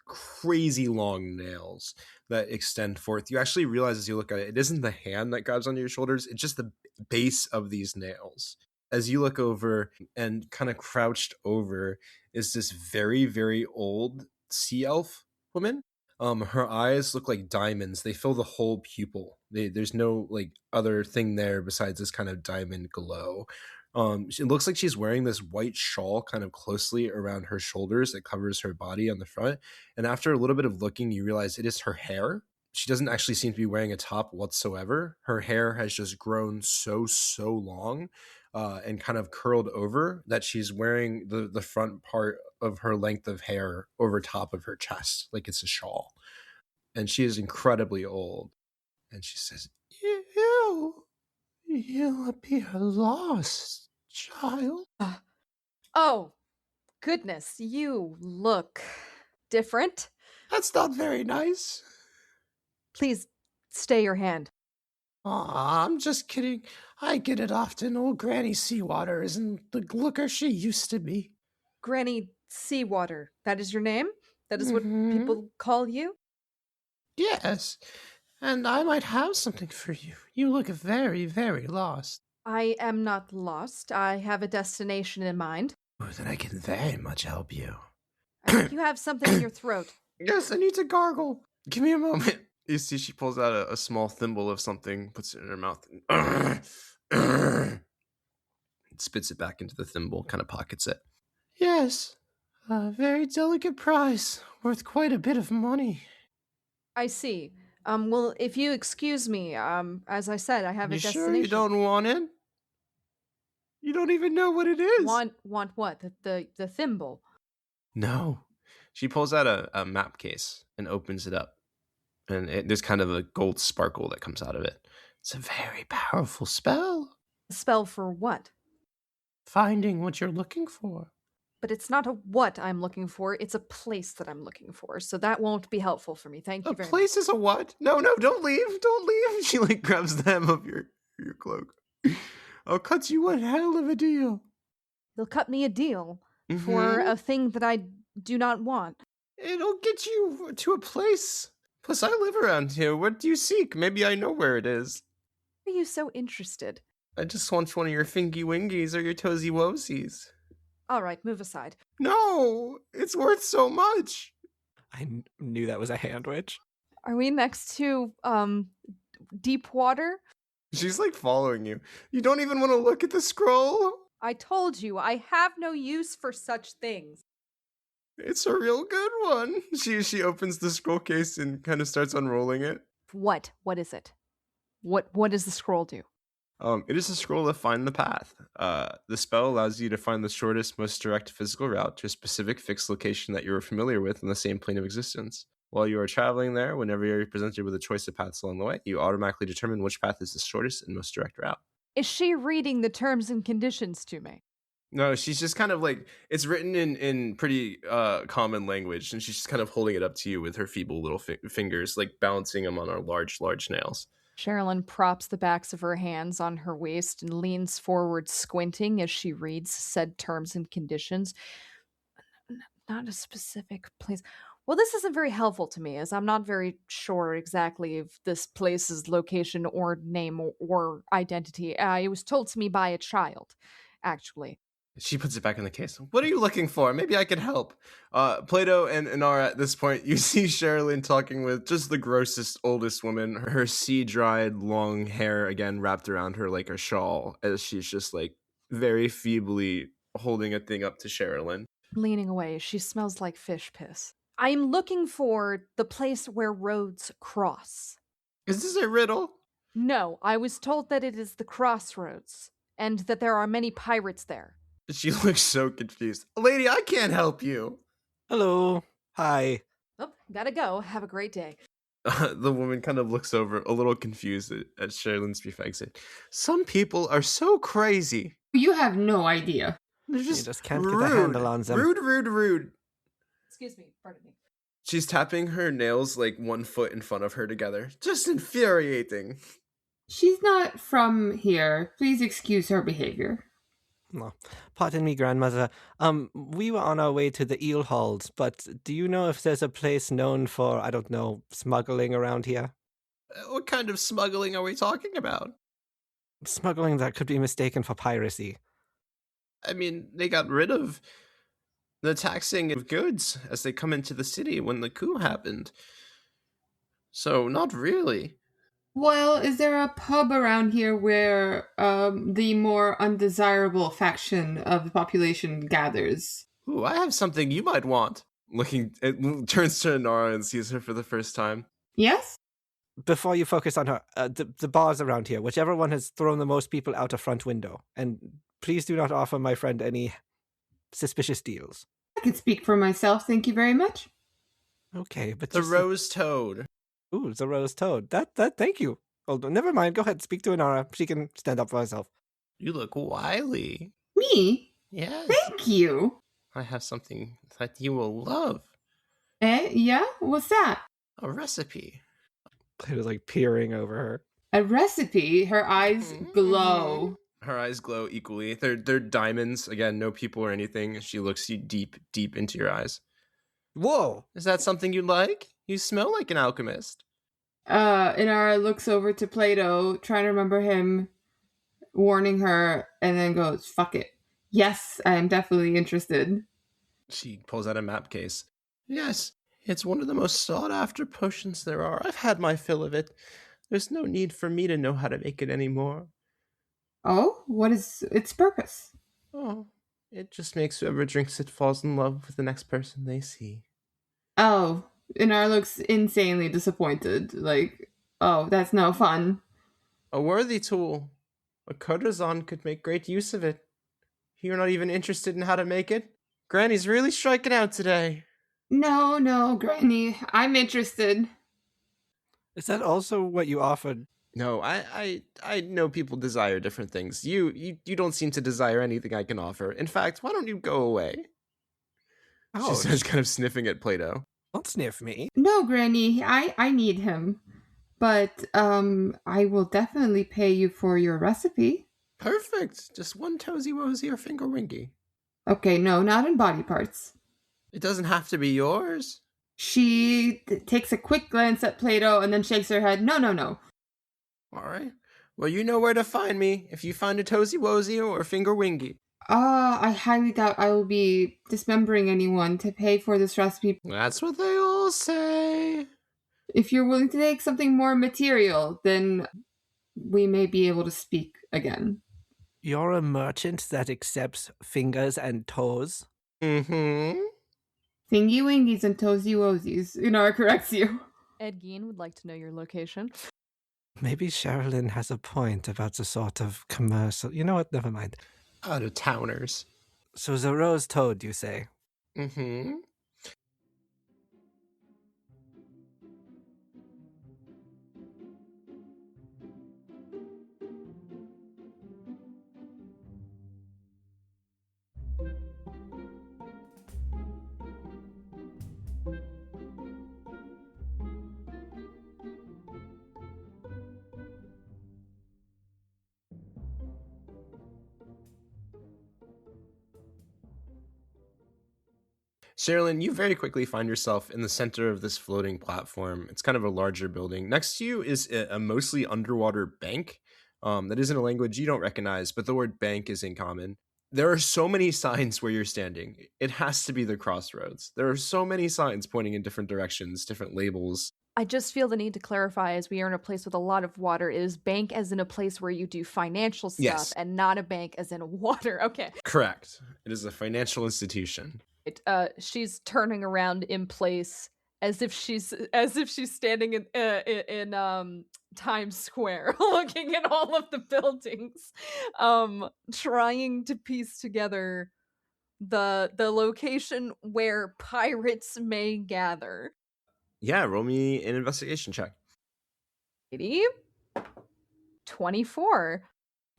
crazy long nails that extend forth. You actually realize as you look at it, it isn't the hand that grabs onto your shoulders, it's just the base of these nails. As you look over, and kind of crouched over is this very, very old sea elf woman. Her eyes look like diamonds. They fill the whole pupil. There's no like other thing there besides this kind of diamond glow. It looks like she's wearing this white shawl kind of closely around her shoulders that covers her body on the front. And after a little bit of looking, you realize it is her hair. She doesn't actually seem to be wearing a top whatsoever. Her hair has just grown so long and kind of curled over that she's wearing the front part of her length of hair over top of her chest, like it's a shawl. And she is incredibly old. And she says, You appear lost, child. Oh, goodness, you look different. That's not very nice. Please stay your hand. Aw, I'm just kidding. I get it often. Old Granny Seawater isn't the looker she used to be. Granny Seawater, that is your name? That is what Mhm. people call you? Yes, and I might have something for you. You look very, very lost. I am not lost. I have a destination in mind. Oh, then I can very much help you. I think you have something in your throat. Yes, I need to gargle. Give me a moment. You see, she pulls out a small thimble of something, puts it in her mouth, and spits it back into the thimble, kind of pockets it. Yes, a very delicate prize, worth quite a bit of money. I see. Well, if you excuse me, as I said, I have a You destination. sure you don't want it? You don't even know what it is. Want what? The thimble. No. She pulls out a map case and opens it up. And there's kind of a gold sparkle that comes out of it. It's a very powerful spell. A spell for what? Finding what you're looking for. But it's not a what I'm looking for, it's a place that I'm looking for. So that won't be helpful for me. Thank you A very place is a what? No, don't leave. Don't leave. She like grabs the hem of your cloak. I'll cut you one hell of a deal. much. They'll cut me a deal for a thing that I do not want. It'll get you to a place. Plus, I live around here. What do you seek? Maybe I know where it is. Why are you so interested? I just want one of your fingy wingies or your toesy wosies. All right, move aside. No, it's worth so much. I knew that was a hand witch. Are we next to deep water? She's like following you. You don't even want to look at the scroll? I told you, I have no use for such things. It's a real good one. She opens the scroll case and kind of starts unrolling it. What? What is it? What does the scroll do? It is a scroll to find the path. The spell allows you to find the shortest, most direct physical route to a specific fixed location that you're familiar with in the same plane of existence. While you are traveling there, whenever you're presented with a choice of paths along the way, you automatically determine which path is the shortest and most direct route. Is she reading the terms and conditions to me? No, she's just kind of like, it's written in pretty common language, and she's just kind of holding it up to you with her feeble little fingers, like balancing them on her large nails. Sherilyn props the backs of her hands on her waist and leans forward, squinting as she reads said terms and conditions. Not a specific place. Well, this isn't very helpful to me, as I'm not very sure exactly of this place's location or name or identity. It was told to me by a child, actually. She puts it back in the case. What are you looking for? Maybe I can help. Plato and Inara, at this point, you see Sherilyn talking with just the grossest, oldest woman. Her sea-dried, long hair, again, wrapped around her like a shawl, as she's just, like, very feebly holding a thing up to Sherilyn. Leaning away, she smells like fish piss. I'm looking for the place where roads cross. Is this a riddle? No, I was told that it is the crossroads, and that there are many pirates there. She looks so confused. Lady, I can't help you. Hello. Hi. Oh, gotta go. Have a great day. The woman kind of looks over, a little confused at Sherilyn's brief exit. Some people are so crazy. You have no idea. They're You just, just can't rude. get a handle on them. Rude. Excuse me, pardon me. She's tapping her nails like 1 foot in front of her together. Just infuriating. She's not from here. Please excuse her behavior. No. Pardon me, grandmother. We were on our way to the eel halls, but do you know if there's a place known for, I don't know, smuggling around here? What kind of smuggling are we talking about? Smuggling that could be mistaken for piracy. I mean, they got rid of the taxing of goods as they come into the city when the coup happened. So, not really. Well, is there a pub around here where the more undesirable faction of the population gathers? Ooh, I have something you might want. It turns to Nara and sees her for the first time. Yes? Before you focus on her, the bars around here, whichever one has thrown the most people out a front window. And please do not offer my friend any suspicious deals. I can speak for myself, thank you very much. Okay, but The just- Rose Toad. Ooh, it's a rose toad. That. Thank you. Oh, never mind. Go ahead. Speak to Inara. She can stand up for herself. You look wily. Me? Yes. Thank you. I have something that you will love. Yeah? What's that? A recipe. Plato's like peering over her. A recipe? Her eyes glow. Her eyes glow equally. They're diamonds. Again, no people or anything. She looks you deep into your eyes. Whoa! Is that something you like? You smell like an alchemist. Inara looks over to Plato, trying to remember him warning her, and then goes, fuck it. Yes, I am definitely interested. She pulls out a map case. Yes, it's one of the most sought after potions there are. I've had my fill of it. There's no need for me to know how to make it anymore. Oh, what is its purpose? Oh, it just makes whoever drinks it falls in love with the next person they see. Oh, Inara looks insanely disappointed. Like, oh, that's no fun. A worthy tool. A courtesan could make great use of it. You're not even interested in how to make it? Granny's really striking out today. No, Granny, I'm interested. Is that also what you offered? No, I know people desire different things. You don't seem to desire anything I can offer. In fact, why don't you go away? Oh, She starts kind of sniffing at Plato. don't sniff me. No, Granny, I need him. But, I will definitely pay you for your recipe. Perfect. Just one toesy woesy or finger winky. Okay, no, not in body parts. It doesn't have to be yours. She takes a quick glance at Plato and then shakes her head. No. All right. Well, you know where to find me if you find a toesy woesy or a finger winky. I highly doubt I will be dismembering anyone to pay for this recipe. That's what they all say. If you're willing to take something more material, then we may be able to speak again. You're a merchant that accepts fingers and toes? Mm-hmm. Thingy wingies and toesy woesies. Inara corrects you. Ed Gein would like to know your location. Maybe Sherilyn has a point about the sort of commercial... You know what? Never mind. Out of towners. So the rose toad, you say? Mm-hmm. Sherilyn, you very quickly find yourself in the center of this floating platform. It's kind of a larger building. Next to you is a mostly underwater bank. That isn't a language you don't recognize, but the word bank is in common. There are so many signs where you're standing. It has to be the crossroads. There are so many signs pointing in different directions, different labels. I just feel the need to clarify, as we are in a place with a lot of water, it is bank as in a place where you do financial stuff, Yes. and not a bank as in water. Okay. Correct. It is a financial institution. She's turning around in place as if she's standing in Times Square, looking at all of the buildings, trying to piece together the location where pirates may gather. Yeah, roll me an investigation check. 24.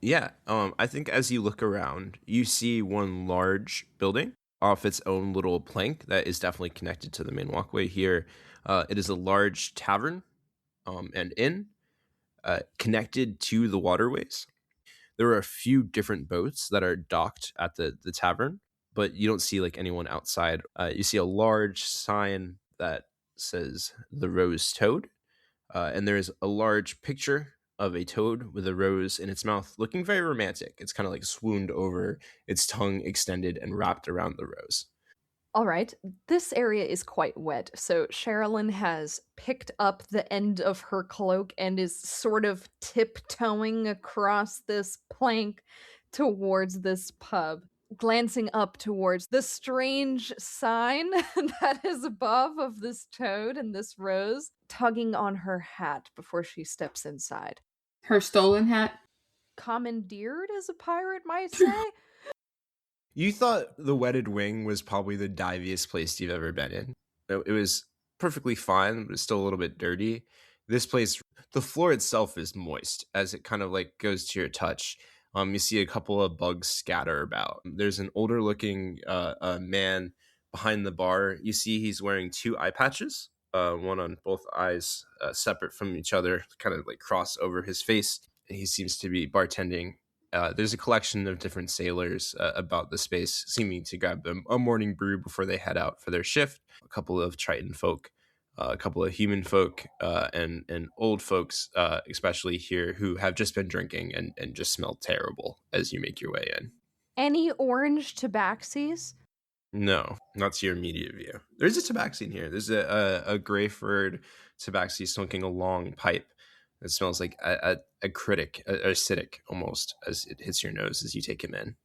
Yeah, I think as you look around, you see one large building off its own little plank that is definitely connected to the main walkway here. It is a large tavern and inn connected to the waterways. There are a few different boats that are docked at the tavern, but you don't see like anyone outside. You see a large sign that says the Rose Toad, and there is a large picture of a toad with a rose in its mouth, looking very romantic. It's kind of like swooned over, its tongue extended and wrapped around the rose. All right, this area is quite wet, so Sherilyn has picked up the end of her cloak and is sort of tiptoeing across this plank towards this pub, glancing up towards the strange sign that is above of this toad and this rose, tugging on her hat before she steps inside. Her stolen hat? Commandeered, as a pirate might say? You thought the Wetted Wing was probably the diviest place you've ever been in. It was perfectly fine, but it's still a little bit dirty. This place, the floor itself is moist as it kind of like goes to your touch. You see a couple of bugs scatter about. There's an older looking man behind the bar. You see he's wearing 2 eye patches, one on both eyes, separate from each other, kind of like cross over his face. He seems to be bartending. There's a collection of different sailors about the space, seeming to grab them a morning brew before they head out for their shift. A couple of Triton folk, a couple of human folk, and old folks, especially here, who have just been drinking and just smell terrible as you make your way in. Any orange tabaxis? No, not to your immediate view. There's a tabaxi here. There's a gray-furred tabaxi smoking a long pipe. It smells like a critic, acidic almost, as it hits your nose as you take him in.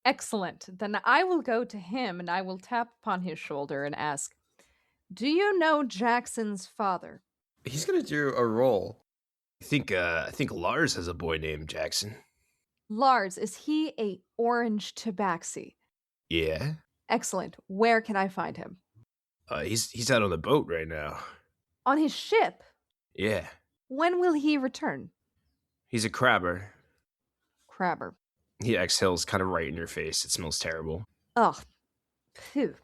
Excellent. Then I will go to him and I will tap upon his shoulder and ask, "Do you know Jackson's father?" He's gonna do a roll. I think Lars has a boy named Jackson. Lars, is he a orange tabaxi? Yeah. Excellent. Where can I find him? He's out on the boat right now. On his ship? Yeah. When will he return? He's a crabber. Crabber. He exhales kind of right in your face. It smells terrible. Ugh. Phew.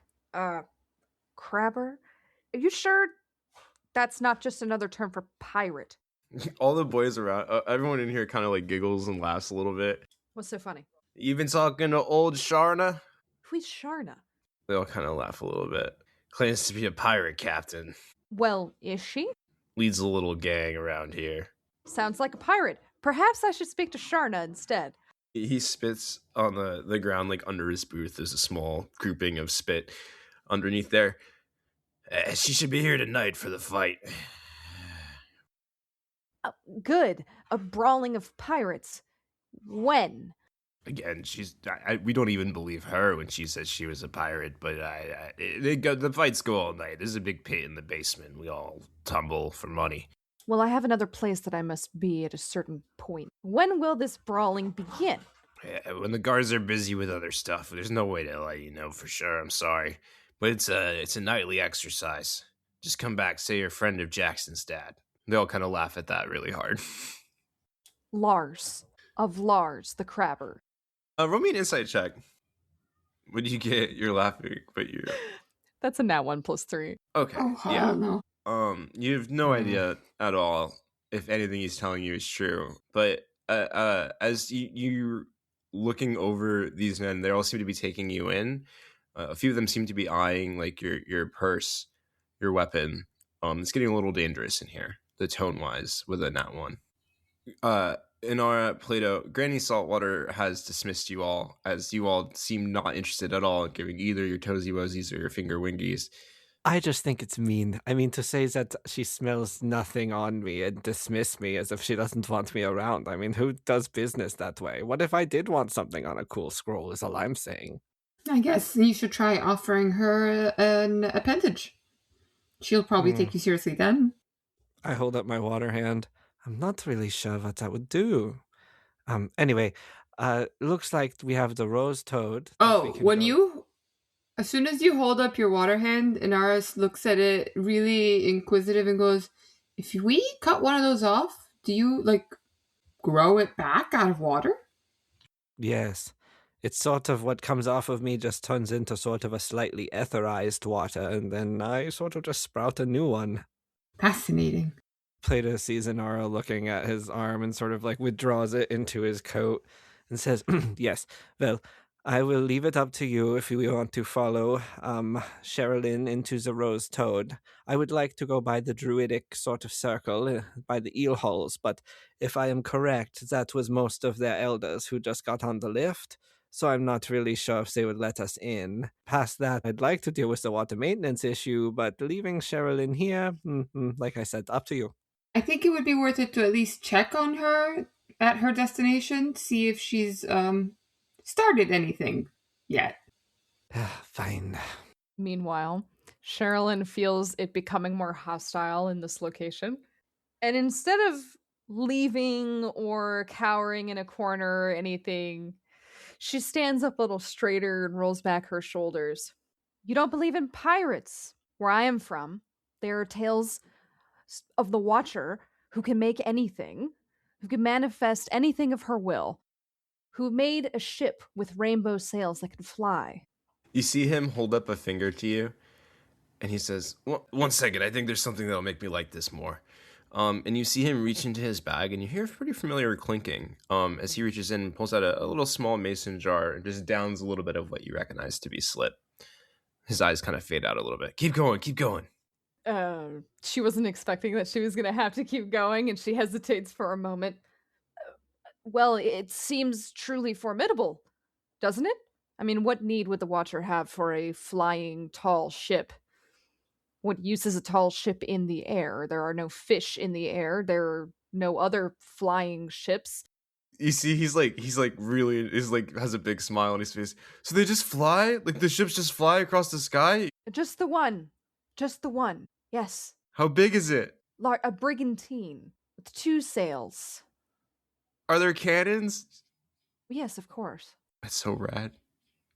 Crabber? Are you sure that's not just another term for pirate? All the boys around, everyone in here kind of like giggles and laughs a little bit. What's so funny? You been talking to old Sharna? Who's Sharna? They all kind of laugh a little bit. Claims to be a pirate captain. Well, is she? Leads a little gang around here. Sounds like a pirate. Perhaps I should speak to Sharna instead. He spits on the ground, like under his booth. There's a small grouping of spit underneath there. She should be here tonight for the fight. Good. A brawling of pirates. When? Again, we don't even believe her when she says she was a pirate, but the fights go all night. There's a big pit in the basement. We all tumble for money. Well, I have another place that I must be at a certain point. When will this brawling begin? When the guards are busy with other stuff. There's no way to let you know for sure. I'm sorry. But it's a nightly exercise. Just come back, say you're a friend of Jackson's dad. They all kind of laugh at that really hard. Lars. Of Lars, the crabber. Roll me an insight check. What do you get? You're laughing, but you're... That's a nat 1 + 3. Okay, Oh, yeah. hell no. You have no idea at all if anything he's telling you is true. But as you're looking over these men, they all seem to be taking you in. A few of them seem to be eyeing like your purse, your weapon. It's getting a little dangerous in here, the tone wise, with a nat one. Inara, Plato, Granny Saltwater has dismissed you all, as you all seem not interested at all in giving either your toesy woesies or your finger wingies. I just think it's mean. I mean, to say that she smells nothing on me and dismiss me as if she doesn't want me around. I mean, who does business that way? What if I did want something on a cool scroll, is all I'm saying. I guess you should try offering her an appendage. She'll probably take you seriously then. I hold up my water hand. I'm not really sure what that would do. Anyway, looks like we have the rose toad. As soon as you hold up your water hand, Inaris looks at it really inquisitive and goes, if we cut one of those off, do you, grow it back out of water? Yes. It's sort of what comes off of me just turns into sort of a slightly etherized water, and then I sort of just sprout a new one. Fascinating. Plato sees Inara looking at his arm and sort of withdraws it into his coat and says, yes, well, I will leave it up to you if you want to follow Sherilyn into the Rose Toad. I would like to go by the druidic sort of circle, by the eel holes, but if I am correct, that was most of their elders who just got on the lift, so I'm not really sure if they would let us in. Past that, I'd like to deal with the water maintenance issue, but leaving Sherilyn here, like I said, up to you. I think it would be worth it to at least check on her at her destination, see if she's started anything yet. Fine. Meanwhile, Sherilyn feels it becoming more hostile in this location. And instead of leaving or cowering in a corner or anything, she stands up a little straighter and rolls back her shoulders. You don't believe in pirates? Where I am from, there are tales of the Watcher who can make anything, who can manifest anything of her will, who made a ship with rainbow sails that could fly. You see him hold up a finger to you, and he says, 1 second, I think there's something that'll make me like this more. And you see him reach into his bag, and you hear a pretty familiar clinking as he reaches in and pulls out a little small mason jar and just downs a little bit of what you recognize to be slip. His eyes kind of fade out a little bit. Keep going, keep going. She wasn't expecting that she was going to have to keep going, and she hesitates for a moment. Well, it seems truly formidable, doesn't it? I mean, what need would the Watcher have for a flying, tall ship? What use is a tall ship in the air? There are no fish in the air. There are no other flying ships. You see, he's really has a big smile on his face. So they just fly? Like the ships just fly across the sky? Just the one. Just the one. Yes. How big is it? A brigantine with 2 sails. Are there cannons? Yes, of course. That's so rad.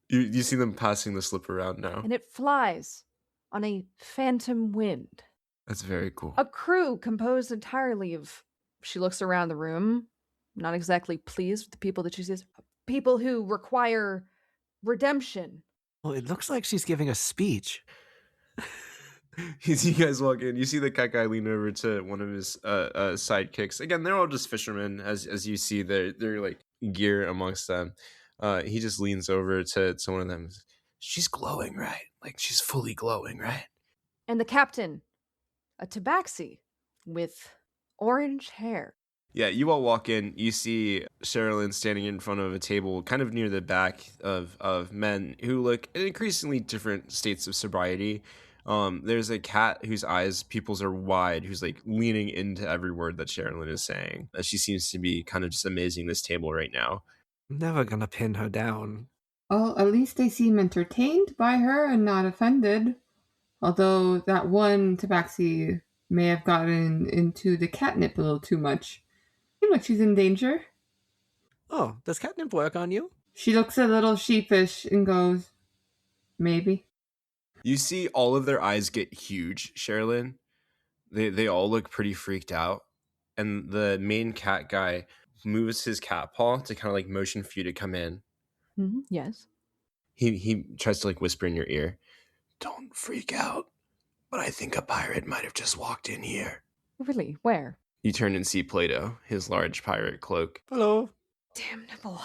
You see them passing the slip around now. And it flies on a phantom wind. That's very cool. A crew composed entirely of... She looks around the room, not exactly pleased with the people that she sees. People who require redemption. Well, it looks like she's giving a speech. You see guys walk in. You see the cat guy lean over to one of his sidekicks. Again, they're all just fishermen, as you see their gear amongst them. He just leans over to one of them. She's glowing, right? Like she's fully glowing, right? And the captain, a tabaxi with orange hair. Yeah, you all walk in. You see Sherilyn standing in front of a table, kind of near the back of men who look in increasingly different states of sobriety. There's a cat whose pupils are wide, who's leaning into every word that Sherilyn is saying. She seems to be kind of just amazing this table right now. I'm never gonna pin her down. Well, at least they seem entertained by her and not offended. Although that one tabaxi may have gotten into the catnip a little too much. Seems like she's in danger. Oh, does catnip work on you? She looks a little sheepish and goes, maybe. You see all of their eyes get huge, Sherilyn. They all look pretty freaked out. And the main cat guy moves his cat paw to kind of motion for you to come in. Mm-hmm, yes. He tries to whisper in your ear, don't freak out, but I think a pirate might have just walked in here. Really? Where? You turn and see Plato, his large pirate cloak. Hello. Damn nibble.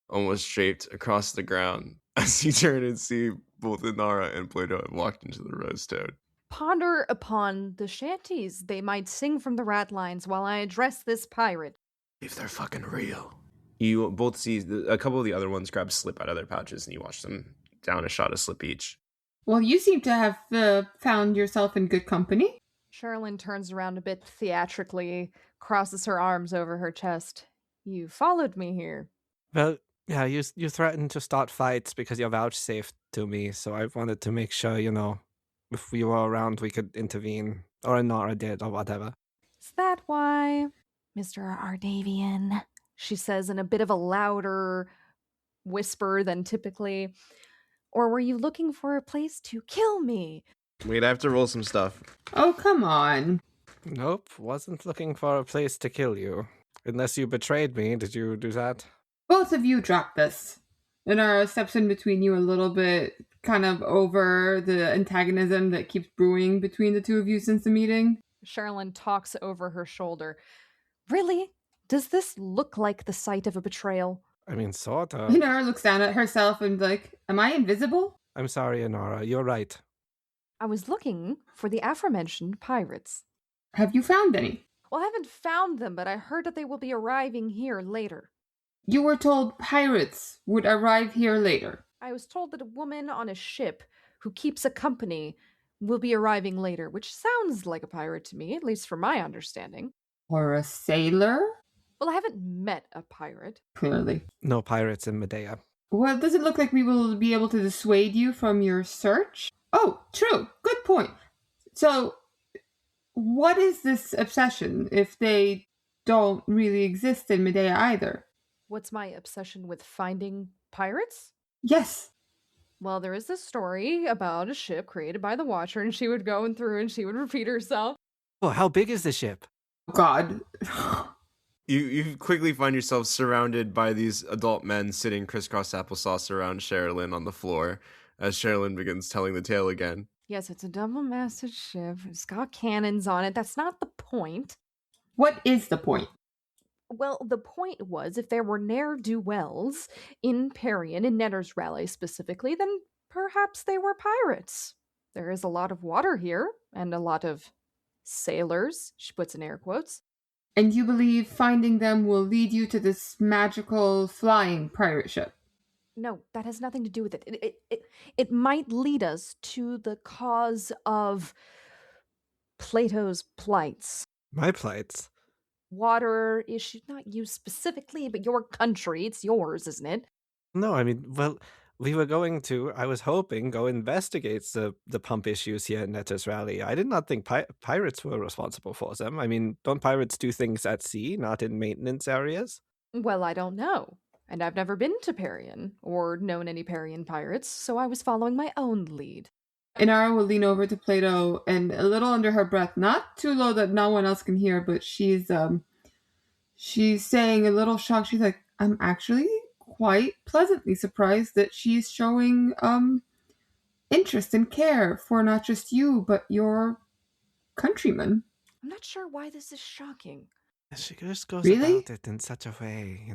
Almost draped across the ground. As you turn and see both Inara and Plato have walked into the Rose Toad. Ponder upon the shanties. They might sing from the ratlines while I address this pirate. If they're fucking real. You both see a couple of the other ones grab slip out of their pouches, and you watch them down a shot of slip each. Well, you seem to have found yourself in good company. Sherilyn turns around a bit theatrically, crosses her arms over her chest. You followed me here. Well, yeah, you threatened to start fights because you vouchsafed to me, so I wanted to make sure, if we were around, we could intervene, or Nara did, or whatever. Is that why, Mr. Ardavian? She says in a bit of a louder whisper than typically. Or were you looking for a place to kill me? Wait, I have to roll some stuff. Oh, come on. Nope, wasn't looking for a place to kill you. Unless you betrayed me, did you do that? Both of you drop this. Inara steps in between you a little bit, kind of over the antagonism that keeps brewing between the two of you since the meeting. Sherilyn talks over her shoulder. Really? Does this look like the site of a betrayal? I mean, sort of. Inara looks down at herself and like, am I invisible? I'm sorry, Inara, you're right. I was looking for the aforementioned pirates. Have you found any? Well, I haven't found them, but I heard that they will be arriving here later. You were told pirates would arrive here later. I was told that a woman on a ship who keeps a company will be arriving later, which sounds like a pirate to me, at least from my understanding. Or a sailor? Well, I haven't met a pirate. Clearly. No pirates in Medea. Well, does it look like we will be able to dissuade you from your search? Oh, true. Good point. So, what is this obsession if they don't really exist in Medea either? What's my obsession with finding pirates? Yes. Well, there is this story about a ship created by the Watcher, and she would go through and she would repeat herself. Oh, how big is the ship? God. You quickly find yourself surrounded by these adult men sitting crisscross applesauce around Sherilyn on the floor as Sherilyn begins telling the tale again. Yes, it's a double-masted ship. It's got cannons on it. That's not the point. What is the point? Well, the point was if there were ne'er-do-wells in Perian, in Netter's Rally specifically, then perhaps they were pirates. There is a lot of water here, and a lot of sailors, she puts in air quotes. And you believe finding them will lead you to this magical flying pirate ship? No, that has nothing to do with it. It might lead us to the cause of Plato's plights. My plights? Water issue, not you specifically, but your country. It's yours, isn't it? No, I mean, well, we were going to, I was hoping, go investigate the pump issues here in Netter's Rally. I did not think pirates were responsible for them. I mean, don't pirates do things at sea, not in maintenance areas? Well, I don't know. And I've never been to Perian, or known any Perian pirates, so I was following my own lead. Inara will lean over to Plato and a little under her breath, not too low that no one else can hear, but she's saying a little shocked. She's like, I'm actually quite pleasantly surprised that she's showing interest and care for not just you, but your countrymen. I'm not sure why this is shocking. She just goes Really? about it in such a way,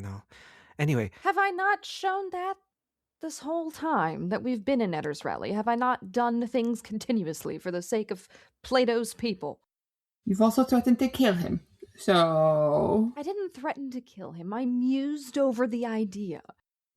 Anyway. Have I not shown that this whole time that we've been in Netter's Rally? Have I not done things continuously for the sake of Plato's people? You've also threatened to kill him, so... I didn't threaten to kill him. I mused over the idea.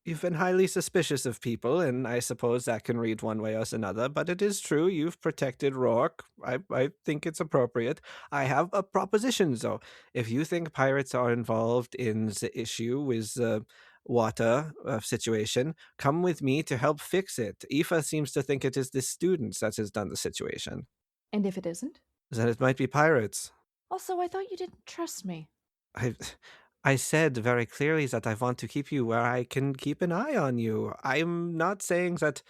You've been highly suspicious of people, and I suppose that can read one way or another, but it is true you've protected Rourke. I think it's appropriate. I have a proposition, though. If you think pirates are involved in the issue with the water situation, come with me to help fix it. Aoife seems to think it is the students that has done the situation. And if it isn't? Then it might be pirates. Also, I thought you didn't trust me. I said very clearly that I want to keep you where I can keep an eye on you. I'm not saying that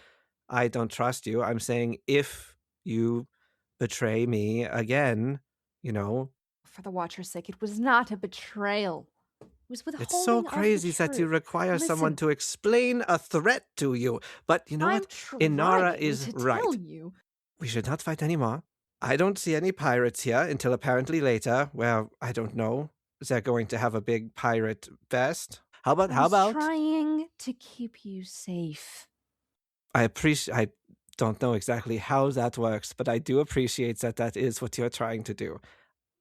I don't trust you. I'm saying if you betray me again, For the Watcher's sake, it was not a betrayal. It was withholding It's so of the crazy that you truth. require someone Listen. to explain a threat to you. But you know I'm what? Inara trying is to right. tell you. We should not fight anymore. I don't see any pirates here until apparently later, where, I don't know, they're going to have a big pirate fest. How about? I was trying to keep you safe. I don't know exactly how that works, but I do appreciate that that is what you're trying to do.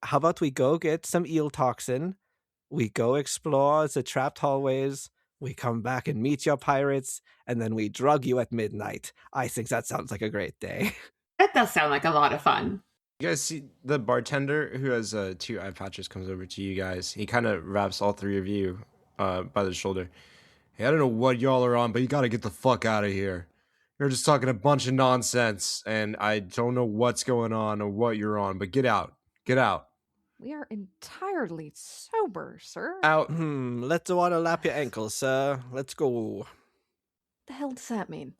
How about we go get some eel toxin, we go explore the trapped hallways, we come back and meet your pirates, and then we drug you at midnight. I think that sounds like a great day. That does sound like a lot of fun. You guys see the bartender who has 2 eye patches comes over to you guys. He kind of wraps all 3 of you by the shoulder. Hey, I don't know what y'all are on, but you gotta get the fuck out of here. You're just talking a bunch of nonsense, and I don't know what's going on or what you're on, but get out. Get out. We are entirely sober, sir. Out. Let the water lap your ankles, sir. Let's go. The hell does that mean?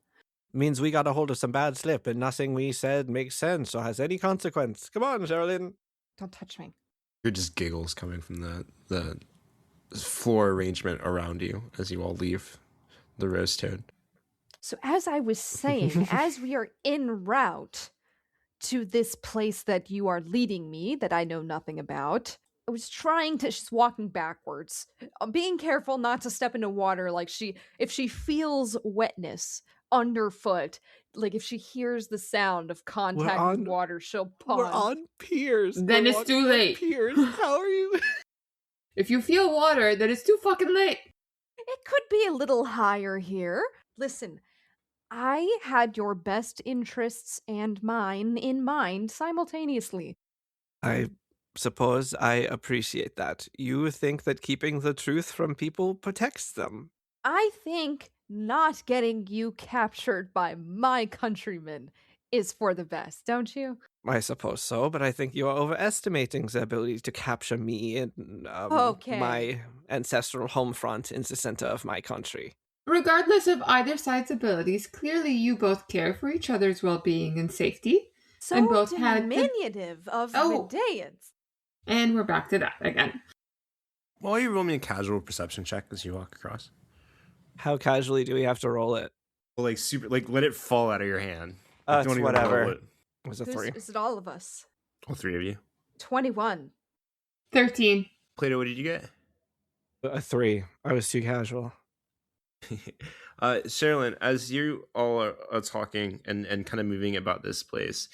Means we got a hold of some bad slip, and nothing we said makes sense or has any consequence. Come on, Sherilyn. Don't touch me. You're just giggles coming from the floor arrangement around you as you all leave the Rose Toad. So as I was saying, as we are en route to this place that you are leading me, that I know nothing about, I was trying to, she's walking backwards, being careful not to step into water. Like if she feels wetness underfoot, like if she hears the sound of contact with water, she'll pause. We're on piers. Then it's too late. Piers. How are you? If you feel water, then it's too fucking late. It could be a little higher here. Listen, I had your best interests and mine in mind simultaneously. I suppose I appreciate that. You think that keeping the truth from people protects them. I think not getting you captured by my countrymen is for the best, don't you? I suppose so, but I think you are overestimating the ability to capture me and my ancestral home front in the center of my country. Regardless of either side's abilities, clearly you both care for each other's well-being and safety. So and both diminutive of Medeans. And we're back to that again. Why you roll me a casual perception check as you walk across? How casually do we have to roll it? Well, like let it fall out of your hand. It's don't even whatever. roll it. It was a 3. Is it all of us? All 3 of you. 21. 13. Plato, what did you get? A 3. I was too casual. Sherilyn, as you all are talking and kind of moving about this place,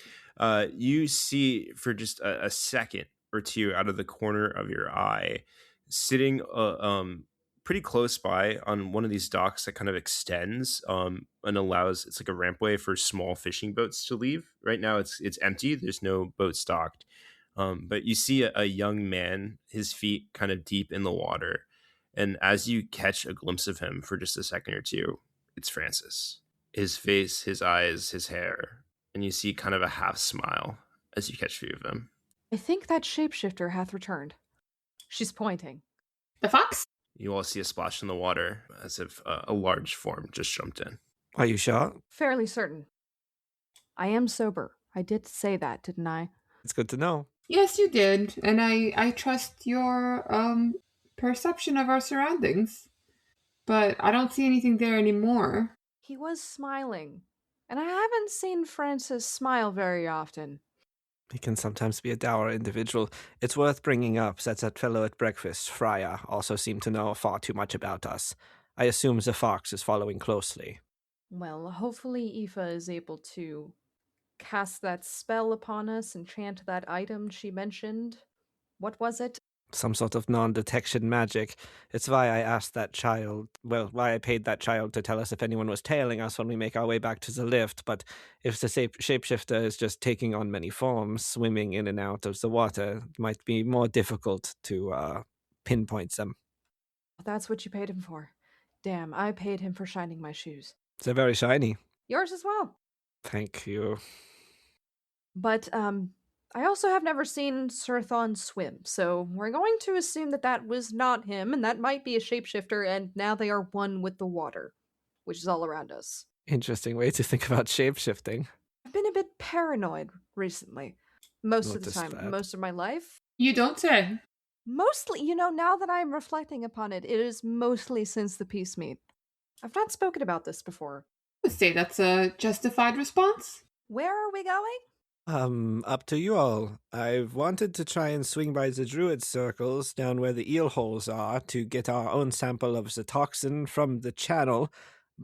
you see for just a second or two out of the corner of your eye, sitting pretty close by on one of these docks that kind of extends and allows, it's like a rampway for small fishing boats to leave. Right now it's empty. There's no boat stocked. But you see a young man, his feet kind of deep in the water. And as you catch a glimpse of him for just a second or two, it's Francis. His face, his eyes, his hair. And you see kind of a half smile as you catch view of him. I think that shapeshifter hath returned. She's pointing. The fox? You all see a splash in the water as if a large form just jumped in. Are you sure? Fairly certain. I am sober. I did say that, didn't I? It's good to know. Yes, you did. And I trust your perception of our surroundings. But I don't see anything there anymore. He was smiling. And I haven't seen Francis smile very often. He can sometimes be a dour individual. It's worth bringing up that fellow at breakfast, Freya, also seemed to know far too much about us. I assume the fox is following closely. Well, hopefully Aoife is able to cast that spell upon us and chant that item she mentioned. What was it? Some sort of non-detection magic. It's why I asked that child, why I paid that child to tell us if anyone was tailing us when we make our way back to the lift, but if the shapeshifter is just taking on many forms, swimming in and out of the water, it might be more difficult to pinpoint them. That's what you paid him for. Damn, I paid him for shining my shoes. They're very shiny. Yours as well. Thank you. But, I also have never seen Sir Thon swim, so we're going to assume that was not him, and that might be a shapeshifter, and now they are one with the water, which is all around us. Interesting way to think about shapeshifting. I've been a bit paranoid recently. Most of the time. That. Most of my life. You don't say. Mostly, now that I'm reflecting upon it, it is mostly since the peace meet. I've not spoken about this before. I would say that's a justified response. Where are we going? Up to you all. I've wanted to try and swing by the druid circles down where the eel holes are to get our own sample of the toxin from the channel,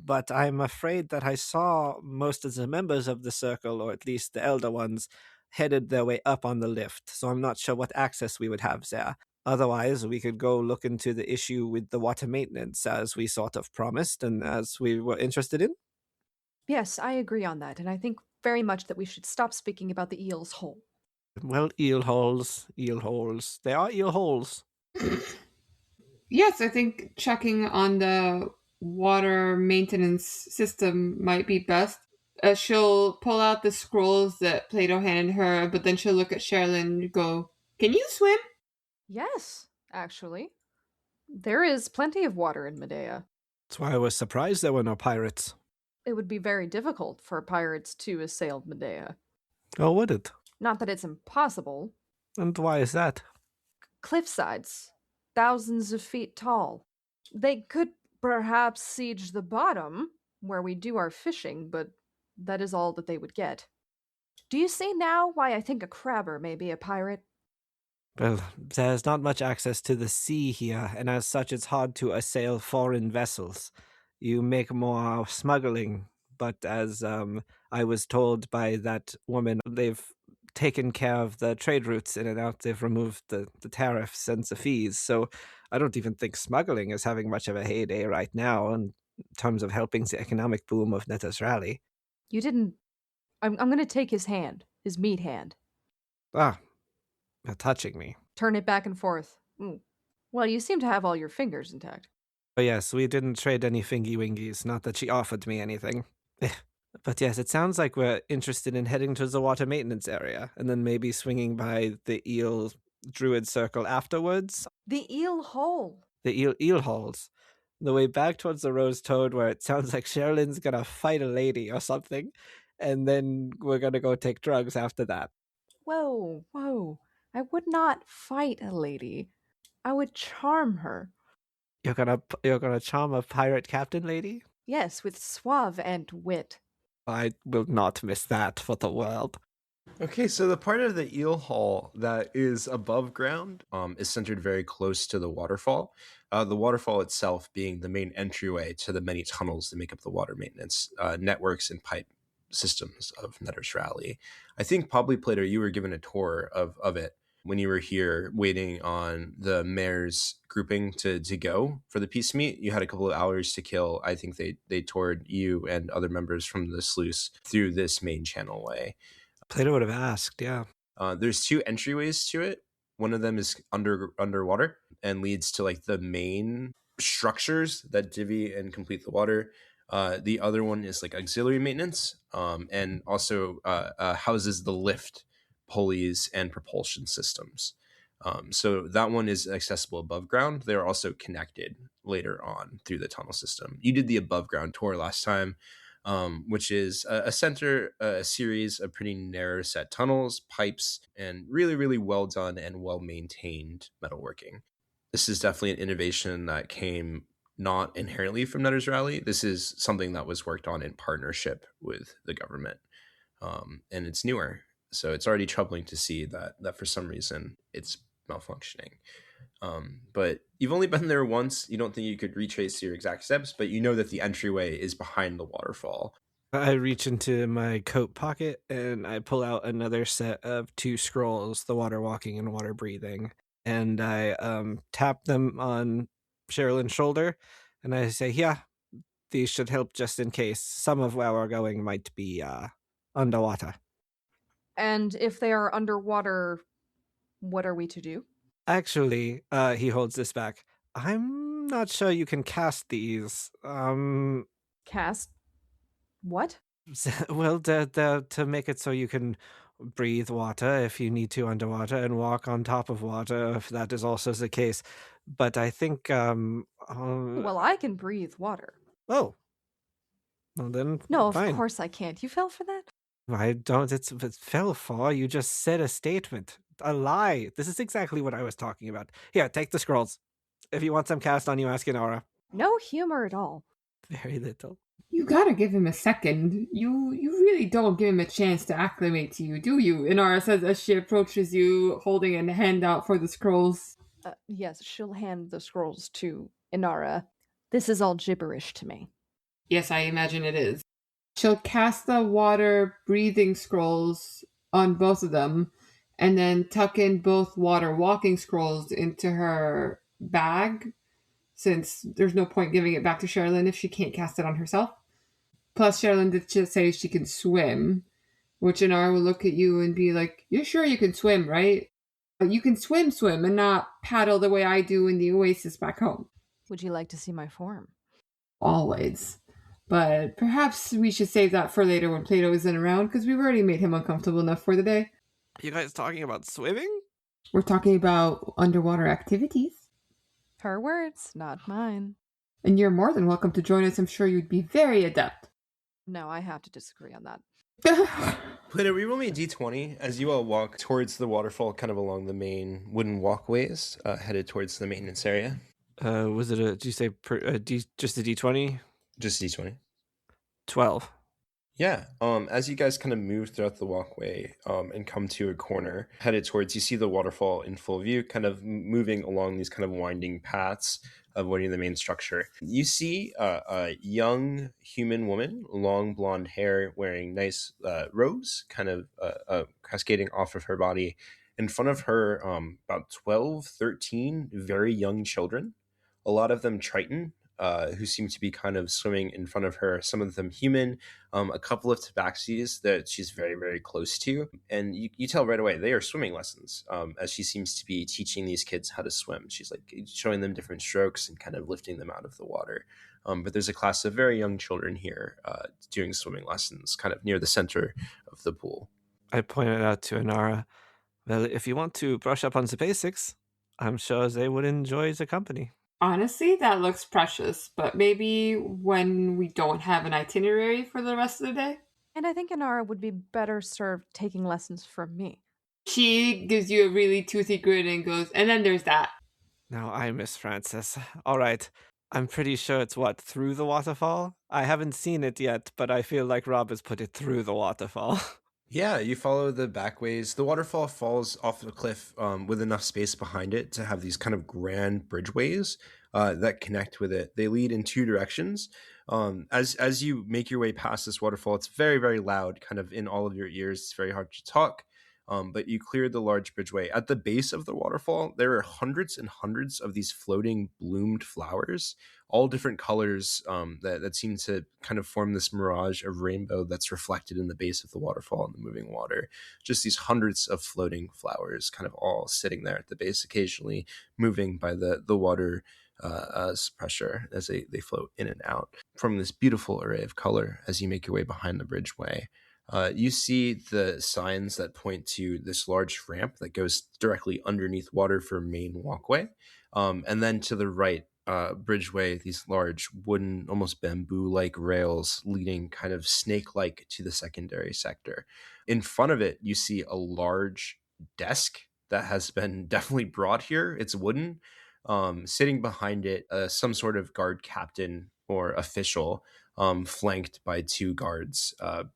but I'm afraid that I saw most of the members of the circle, or at least the elder ones, headed their way up on the lift, so I'm not sure what access we would have there. Otherwise, we could go look into the issue with the water maintenance, as we sort of promised and as we were interested in. Yes, I agree on that, and I think very much that we should stop speaking about the eel's hole. Well, eel holes. They are eel holes. Yes, I think checking on the water maintenance system might be best. She'll pull out the scrolls that Plato handed her, but then she'll look at Sherilyn and go, "Can you swim?" Yes, actually. There is plenty of water in Medea. That's why I was surprised there were no pirates. It would be very difficult for pirates to assail Medea. Oh, would it? Not that it's impossible. And why is that? Cliffsides, thousands of feet tall. They could perhaps siege the bottom, where we do our fishing, but that is all that they would get. Do you see now why I think a crabber may be a pirate? Well, there's not much access to the sea here, and as such it's hard to assail foreign vessels. You make more smuggling, but as I was told by that woman, they've taken care of the trade routes in and out. They've removed the tariffs and the fees, so I don't even think smuggling is having much of a heyday right now in terms of helping the economic boom of Netta's Rally. You didn't. I'm going to take his hand, his meat hand. Ah, you're touching me. Turn it back and forth. Well, you seem to have all your fingers intact. Oh yes, we didn't trade any fingy-wingies, not that she offered me anything. But yes, it sounds like we're interested in heading to the water maintenance area, and then maybe swinging by the eel druid circle afterwards. The eel hole. The eel holes. The way back towards the rose toad, where it sounds like Sherilyn's gonna fight a lady or something, and then we're gonna go take drugs after that. Whoa. I would not fight a lady. I would charm her. You're gonna charm a pirate captain lady? Yes, with suave and wit. I will not miss that for the world. Okay, so the part of the eel hall that is above ground is centered very close to the waterfall. The waterfall itself being the main entryway to the many tunnels that make up the water maintenance networks and pipe systems of Netter's Rally. I think probably, Plato, you were given a tour of it when you were here waiting on the mayor's grouping to go for the peace meet. You had a couple of hours to kill. I think they toured you and other members from the sluice through this main channel way. Plato would have asked, yeah. There's two entryways to it. One of them is underwater and leads to like the main structures that divvy and complete the water. The other one is like auxiliary maintenance and also houses the lift, pulleys, and propulsion systems. So that one is accessible above ground. They're also connected later on through the tunnel system. You did the above ground tour last time, which is a series of pretty narrow set tunnels, pipes, and really, really well done and well maintained metalworking. This is definitely an innovation that came not inherently from Netter's Rally. This is something that was worked on in partnership with the government, and it's newer. So it's already troubling to see that for some reason it's malfunctioning. But you've only been there once. You don't think you could retrace your exact steps, but you know that the entryway is behind the waterfall. I reach into my coat pocket and I pull out another set of 2 scrolls, the water walking and water breathing, and I tap them on Sherilyn's shoulder and I say, yeah, these should help just in case. Some of where we're going might be underwater. And if they are underwater, what are we to do? Actually, he holds this back. I'm not sure you can cast these. Cast? What? Well, to make it so you can breathe water if you need to underwater and walk on top of water if that is also the case. But I think... Well, I can breathe water. Oh. Well, then, No, fine. of course I can't. You fell for that? I don't... It fell for. You just said a statement. A lie. This is exactly what I was talking about. Here, take the scrolls. If you want some cast on you, ask Inara. No humor at all. Very little. You gotta give him a second. You really don't give him a chance to acclimate to you, do you? Inara says as she approaches you, holding a hand out for the scrolls. Yes, she'll hand the scrolls to Inara. This is all gibberish to me. Yes, I imagine it is. She'll cast the water breathing scrolls on both of them and then tuck in both water walking scrolls into her bag, since there's no point giving it back to Sherilyn if she can't cast it on herself. Plus, Sherilyn did just say she can swim, which Inara will look at you and be like, "You're sure you can swim, right? You can swim, and not paddle the way I do in the oasis back home." Would you like to see my form? Always. But perhaps we should save that for later when Plato isn't around, because we've already made him uncomfortable enough for the day. You guys talking about swimming? We're talking about underwater activities. Her words, not mine. And you're more than welcome to join us. I'm sure you'd be very adept. No, I have to disagree on that. Plato, we roll me a d20 as you all walk towards the waterfall, kind of along the main wooden walkways, headed towards the maintenance area. Was it did you say just a D20? Just d20. 12. Yeah. As you guys kind of move throughout the walkway, and come to a corner, headed towards, you see the waterfall in full view, kind of moving along these kind of winding paths, avoiding the main structure. You see a young human woman, long blonde hair, wearing nice robes, kind of cascading off of her body. In front of her, about 12, 13 very young children, a lot of them Triton, who seem to be kind of swimming in front of her, some of them human, a couple of tabaxis that she's very, very close to. And you tell right away they are swimming lessons, as she seems to be teaching these kids how to swim. She's like showing them different strokes and kind of lifting them out of the water. But there's a class of very young children here doing swimming lessons kind of near the center of the pool. I pointed out to Inara, well, if you want to brush up on the basics, I'm sure they would enjoy the company. Honestly, that looks precious, but maybe when we don't have an itinerary for the rest of the day? And I think Inara would be better served taking lessons from me. She gives you a really toothy grin and goes, "And then there's that." Now I miss Francis. All right. I'm pretty sure it's through the waterfall? I haven't seen it yet, but I feel like Rob has put it through the waterfall. Yeah, you follow the back ways. The waterfall falls off the cliff with enough space behind it to have these kind of grand bridgeways that connect with it. They lead in two directions. As you make your way past this waterfall, it's very, very loud, kind of in all of your ears. It's very hard to talk. But you clear the large bridgeway. At the base of the waterfall, there are hundreds and hundreds of these floating bloomed flowers, all different colors, that seem to kind of form this mirage of rainbow that's reflected in the base of the waterfall and the moving water. Just these hundreds of floating flowers kind of all sitting there at the base, occasionally moving by the water pressure as they float in and out from this beautiful array of color as you make your way behind the bridgeway. You see the signs that point to this large ramp that goes directly underneath water for main walkway. And then to the right, bridgeway, these large wooden, almost bamboo-like rails leading kind of snake-like to the secondary sector. In front of it, you see a large desk that has been definitely brought here. It's wooden. Sitting behind it, some sort of guard captain or official, flanked by two guards.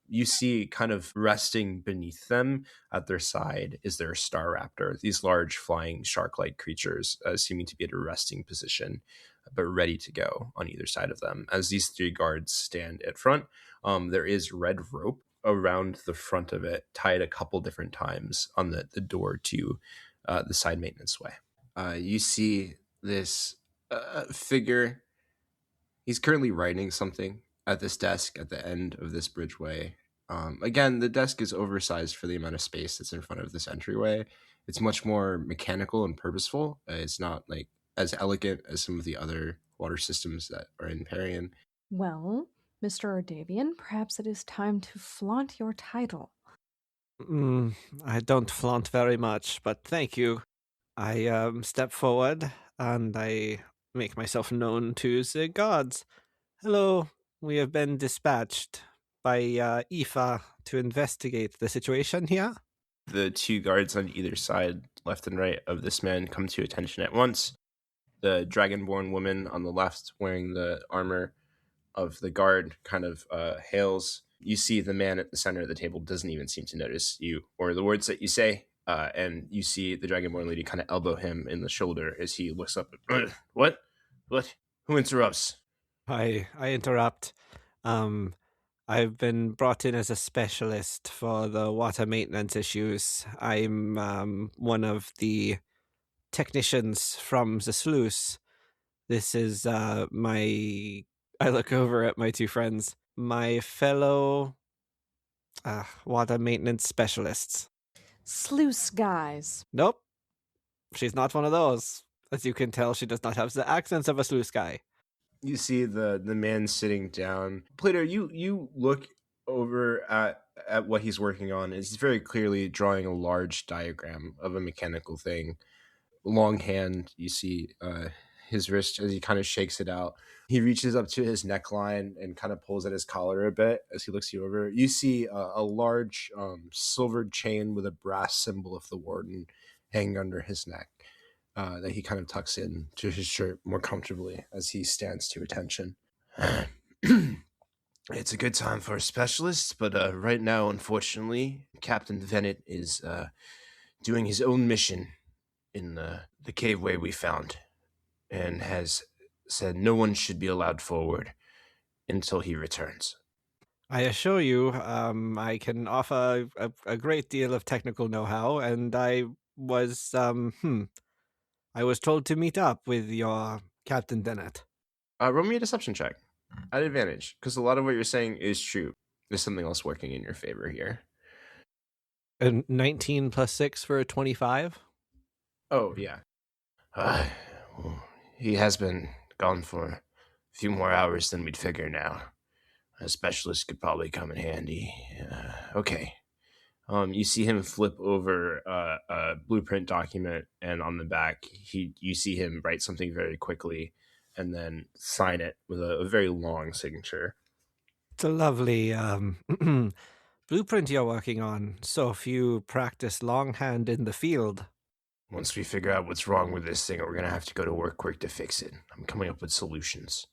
You see kind of resting beneath them at their side is their star raptor, these large flying shark-like creatures seeming to be at a resting position, but ready to go on either side of them. As these three guards stand at front, there is red rope around the front of it, tied a couple different times on the door to the side maintenance way. You see this figure. He's currently writing something at this desk at the end of this bridgeway. Again, the desk is oversized for the amount of space that's in front of this entryway. It's much more mechanical and purposeful. It's not like as elegant as some of the other water systems that are in Perian. Well, Mr. Ardavian, perhaps it is time to flaunt your title. I don't flaunt very much, but thank you. I step forward and I make myself known to the gods. Hello, we have been dispatched by Aoife to investigate the situation here. The two guards on either side, left and right of this man, come to attention at once. The dragonborn woman on the left, wearing the armor of the guard, kind of hails. You see the man at the center of the table doesn't even seem to notice you or the words that you say. And you see the dragonborn lady kind of elbow him in the shoulder as he looks up. What? Who interrupts? I interrupt. I've been brought in as a specialist for the water maintenance issues. I'm one of the technicians from the sluice. This is my. I look over at my two friends, my fellow water maintenance specialists. Sluice guys. Nope, she's not one of those. As you can tell, she does not have the accents of a sluice guy. You see the man sitting down. Plato, you look over at what he's working on. He's very clearly drawing a large diagram of a mechanical thing. Long hand, you see his wrist as he kind of shakes it out. He reaches up to his neckline and kind of pulls at his collar a bit as he looks you over. You see a large silvered chain with a brass symbol of the warden hanging under his neck that he kind of tucks in to his shirt more comfortably as he stands to attention. It's a good time for a specialist, but right now, unfortunately, Captain Vennet is doing his own mission in the caveway we found, and has said no one should be allowed forward until he returns. I assure you, I can offer a great deal of technical know-how, and I was told to meet up with your Captain Dennett. Roll me a deception check at advantage, because a lot of what you're saying is true. There's something else working in your favor here. A 19 plus 6 for a 25? Oh, yeah. He has been gone for a few more hours than we'd figure now. A specialist could probably come in handy. Okay. You see him flip over a blueprint document, and on the back, you see him write something very quickly and then sign it with a very long signature. It's a lovely blueprint you're working on. So if you practice longhand in the field. Once we figure out what's wrong with this thing, we're going to have to go to work quick to fix it. I'm coming up with solutions.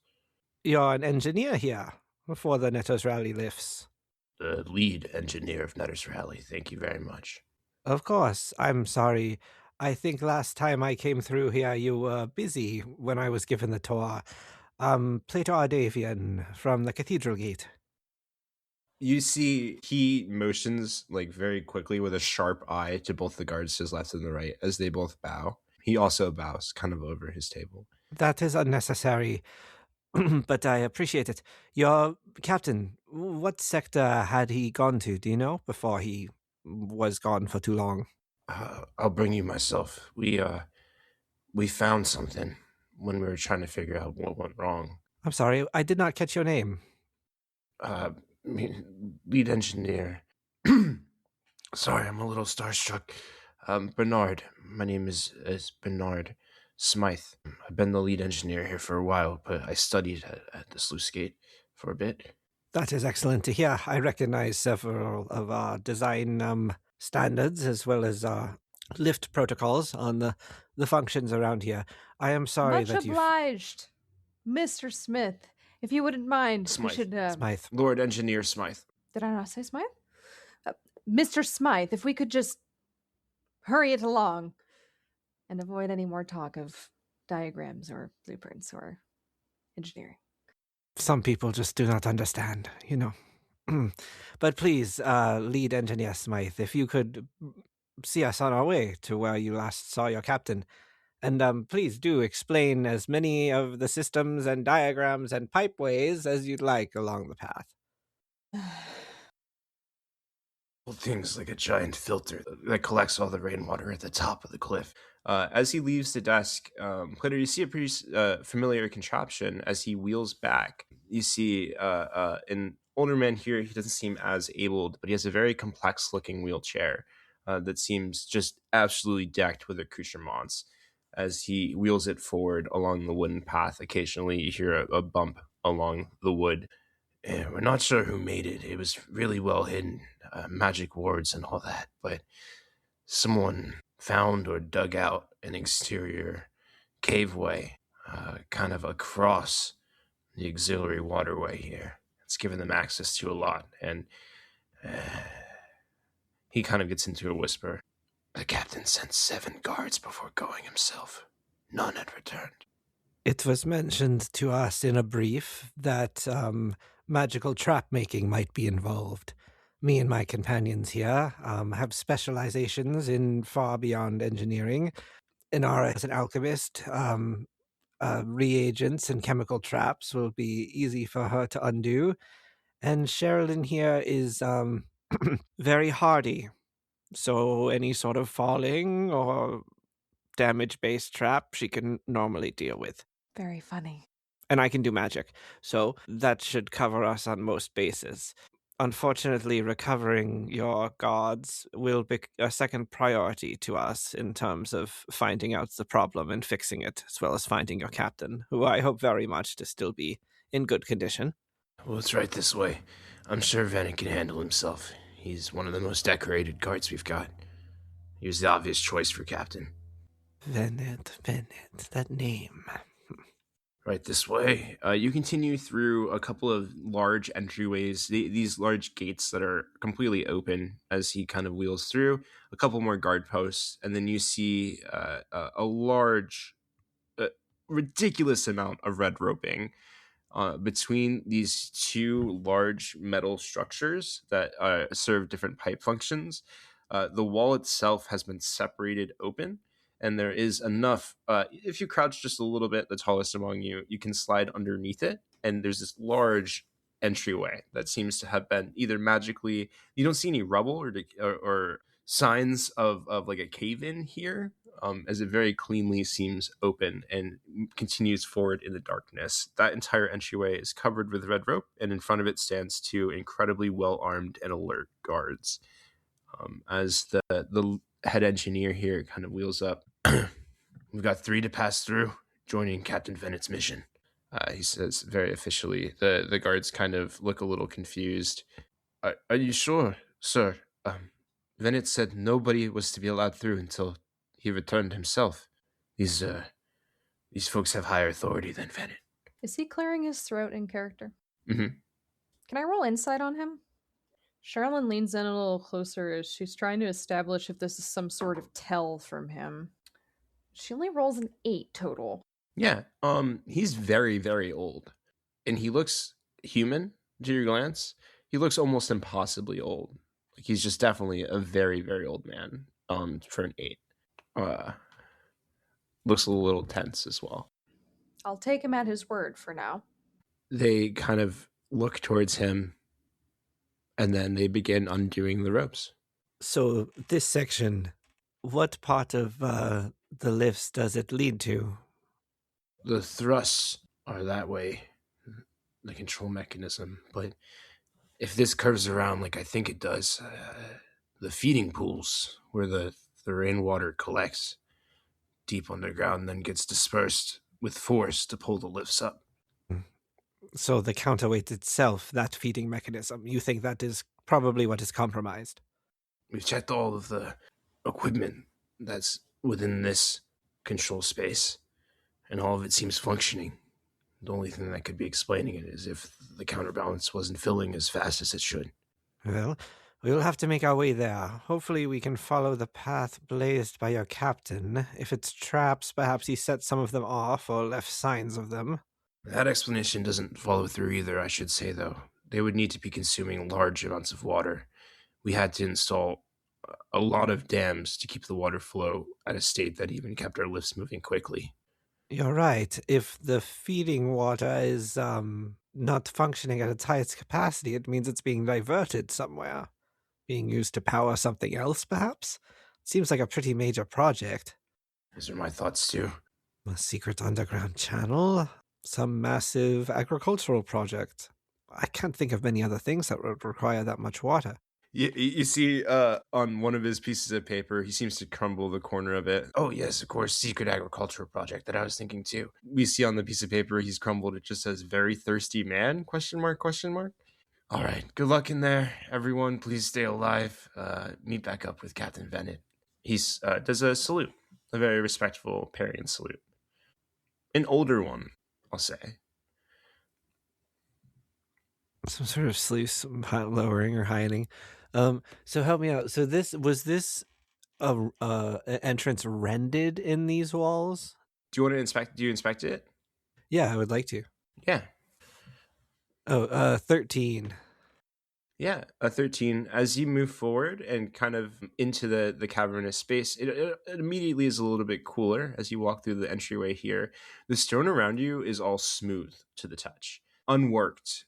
You're an engineer here for the Netto's Rally lifts. The lead engineer of Netto's Rally. Thank you very much. Of course. I'm sorry. I think last time I came through here, you were busy when I was given the tour. Plato Ardavian from the Cathedral Gate. You see he motions like very quickly with a sharp eye to both the guards to his left and the right as they both bow. He also bows kind of over his table. That is unnecessary, but I appreciate it. Your captain, what sector had he gone to, do you know, before he was gone for too long? I'll bring you myself. We found something when we were trying to figure out what went wrong. I'm sorry, I did not catch your name. Lead engineer. Sorry, I'm a little starstruck. Bernard. My name is Bernard Smythe. I've been the lead engineer here for a while, but I studied at the sluice gate for a bit. That is excellent to hear. I recognize several of our design standards as well as our lift protocols on the functions around here. I am sorry Much obliged, Mr. Smith. If you wouldn't mind, Smythe. we should... Smythe. Lord Engineer Smythe. Did I not say Smythe? Mr. Smythe, if we could just hurry it along and avoid any more talk of diagrams or blueprints or engineering. Some people just do not understand, you know. But please, lead engineer Smythe, if you could see us on our way to where you last saw your captain. And please do explain as many of the systems and diagrams and pipeways as you'd like along the path. Things like a giant filter that collects all the rainwater at the top of the cliff. As he leaves the desk, Plato, you see a pretty familiar contraption as he wheels back. You see an older man here. He doesn't seem as abled, but he has a very complex-looking wheelchair that seems just absolutely decked with accoutrements. As he wheels it forward along the wooden path, occasionally you hear a bump along the wood. We're not sure who made it. It was really well hidden, magic wards and all that, but someone found or dug out an exterior caveway kind of across the auxiliary waterway here. It's given them access to a lot, and he kind of gets into a whisper. The captain sent 7 guards before going himself. None had returned. It was mentioned to us in a brief that magical trap making might be involved. Me and my companions here have specializations in far beyond engineering. Inara is an alchemist. Reagents and chemical traps will be easy for her to undo. And Sherilyn here is very hardy. So any sort of falling or damage-based trap she can normally deal with. Very funny. And I can do magic, so that should cover us on most bases. Unfortunately, recovering your gods will be a second priority to us in terms of finding out the problem and fixing it, as well as finding your captain, who I hope very much to still be in good condition. Well, it's right this way. I'm sure Venet can handle himself. He's one of the most decorated guards we've got. He was the obvious choice for captain. Venet, that name. Right this way. You continue through a couple of large entryways, these large gates that are completely open as he kind of wheels through, a couple more guard posts, and then you see a large, ridiculous amount of red roping between these two large metal structures that serve different pipe functions. The wall itself has been separated open, and there is enough. If you crouch just a little bit, the tallest among you, you can slide underneath it, and there's this large entryway that seems to have been either magically. You don't see any rubble or signs of like a cave in here, as it very cleanly seems open and continues forward in the darkness. That entire entryway is covered with red rope, and in front of it stands two incredibly well armed and alert guards. As the head engineer here kind of wheels up, we've got 3 to pass through, joining Captain Venet's mission. He says very officially. The guards kind of look a little confused. Are you sure, sir? Venet said nobody was to be allowed through until he returned himself. These folks have higher authority than Venet. Is he clearing his throat in character? Mm-hmm. Can I roll insight on him? Sherilyn leans in a little closer as she's trying to establish if this is some sort of tell from him. She only rolls an 8 total. Yeah, he's very, very old. And he looks human to your glance. He looks almost impossibly old. Like he's just definitely a very, very old man, for an 8. Looks a little tense as well. I'll take him at his word for now. They kind of look towards him, and then they begin undoing the ropes. So this section, what part of the lifts does it lead to? The thrusts are that way, the control mechanism, but if this curves around like I think it does, the feeding pools where the rainwater collects deep underground then gets dispersed with force to pull the lifts up. So the counterweight itself, that feeding mechanism, you think that is probably what is compromised? We've checked all of the equipment that's within this control space, and all of it seems functioning. The only thing that could be explaining it is if the counterbalance wasn't filling as fast as it should. Well, we'll have to make our way there. Hopefully we can follow the path blazed by your captain. If it's traps, perhaps he set some of them off or left signs of them. That explanation doesn't follow through either, I should say, though. They would need to be consuming large amounts of water. We had to install a lot of dams to keep the water flow at a state that even kept our lifts moving quickly. You're right. If the feeding water is not functioning at its highest capacity, it means it's being diverted somewhere. Being used to power something else, perhaps? Seems like a pretty major project. Those are my thoughts, too. A secret underground channel? Some massive agricultural project. I can't think of many other things that would require that much water. You see on one of his pieces of paper, he seems to crumble the corner of it. Oh, yes, of course, secret agricultural project that I was thinking too. We see on the piece of paper he's crumbled, it just says very thirsty man, question mark, question mark. All right, good luck in there, everyone. Please stay alive. Meet back up with Captain Venet. He does a salute, a very respectful Perian salute. An older one, I'll say. Some sort of sluice lowering or highening. So help me out. So was this an entrance rended in these walls? Do you inspect it? Yeah, I would like to. Yeah. 13. Yeah, a 13. As you move forward and kind of into the cavernous space, it immediately is a little bit cooler as you walk through the entryway here. The stone around you is all smooth to the touch, unworked,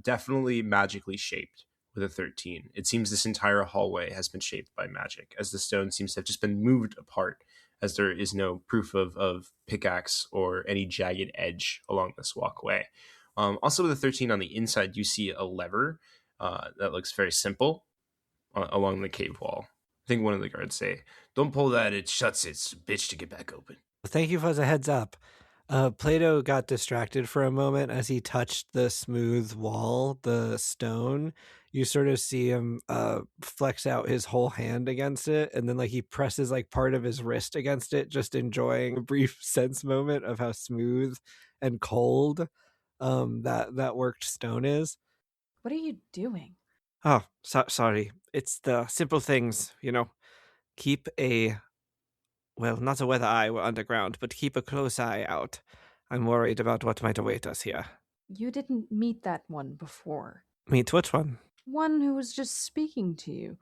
definitely magically shaped with a 13. It seems this entire hallway has been shaped by magic, as the stone seems to have just been moved apart, as there is no proof of pickaxe or any jagged edge along this walkway. Also, with the 13 on the inside, you see a lever that looks very simple along the cave wall. I think one of the guards say, "Don't pull that, it shuts it. It's a bitch to get back open." Thank you for the heads up. Plato got distracted for a moment as he touched the smooth wall, the stone. You sort of see him flex out his whole hand against it, and then like he presses like part of his wrist against it, just enjoying a brief sense moment of how smooth and cold that worked stone is. What are you doing? Oh, sorry. It's the simple things, you know. Keep a, well, not a weather eye, we're underground, but keep a close eye out. I'm worried about what might await us here. You didn't meet that one before. Meet which one? One who was just speaking to you.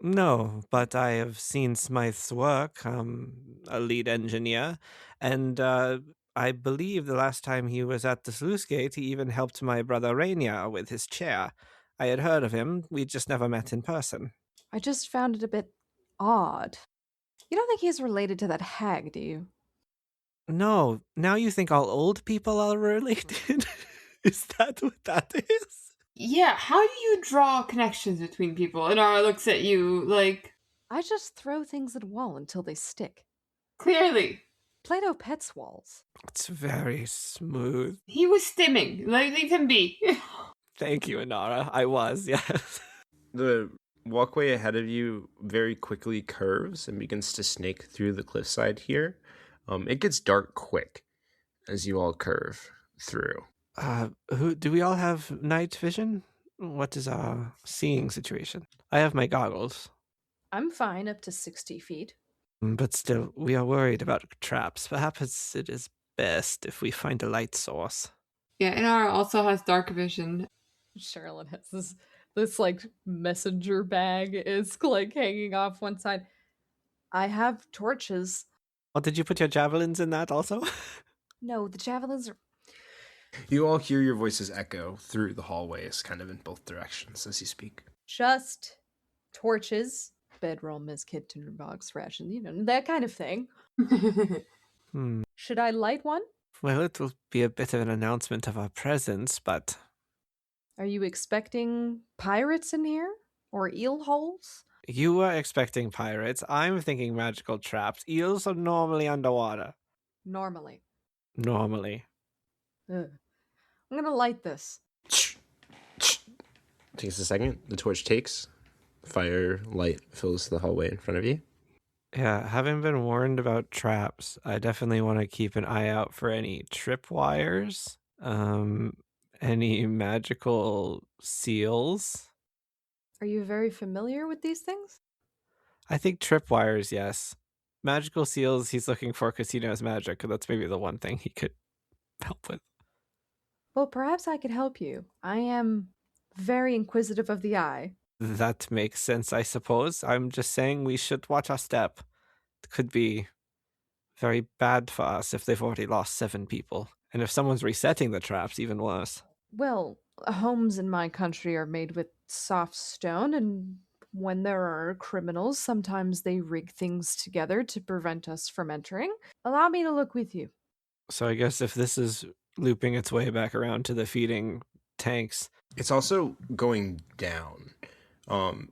No, but I have seen Smythe's work, a lead engineer, and I believe the last time he was at the sluice gate, he even helped my brother Rainier with his chair. I had heard of him, we just never met in person. I just found it a bit odd. You don't think he's related to that hag, do you? No, now you think all old people are related? Is that what that is? Yeah, how do you draw connections between people? And Ara looks at you like, I just throw things at a wall until they stick. clearly. Plato pets walls. It's very smooth. He was stimming. Like, leave him be. Thank you, Inara. I was, yes. The walkway ahead of you very quickly curves and begins to snake through the cliffside here. It gets dark quick as you all curve through. Do we all have night vision? What is our seeing situation? I have my goggles. I'm fine up to 60 feet. But still, we are worried about traps. Perhaps it is best if we find a light source. Yeah, Inara also has dark vision. Sherilyn has this like messenger bag is like hanging off one side. I have torches. Oh, did you put your javelins in that also? No, the javelins are... You all hear your voices echo through the hallways, kind of in both directions as you speak. just torches. Bedroll, Miss Kitten box ration, you know, that kind of thing. Should I light one? Well, it will be a bit of an announcement of our presence, but... Are you expecting pirates in here? Or eel holes? You were expecting pirates. I'm thinking magical traps. Eels are normally underwater. Normally. Normally. Ugh. I'm gonna light this. Takes a second. The torch takes. Fire light fills the hallway in front of you. Yeah, having been warned about traps, I definitely want to keep an eye out for any tripwires, any magical seals. Are you very familiar with these things? I think tripwires, yes. Magical seals he's looking for because he knows magic, and that's maybe the one thing he could help with. Well, perhaps I could help you. I am very inquisitive of the eye. That makes sense, I suppose. I'm just saying we should watch our step. It could be very bad for us if they've already lost 7 people. And if someone's resetting the traps, even worse. Well, homes in my country are made with soft stone, and when there are criminals, sometimes they rig things together to prevent us from entering. Allow me to look with you. So I guess if this is looping its way back around to the feeding tanks. It's also going down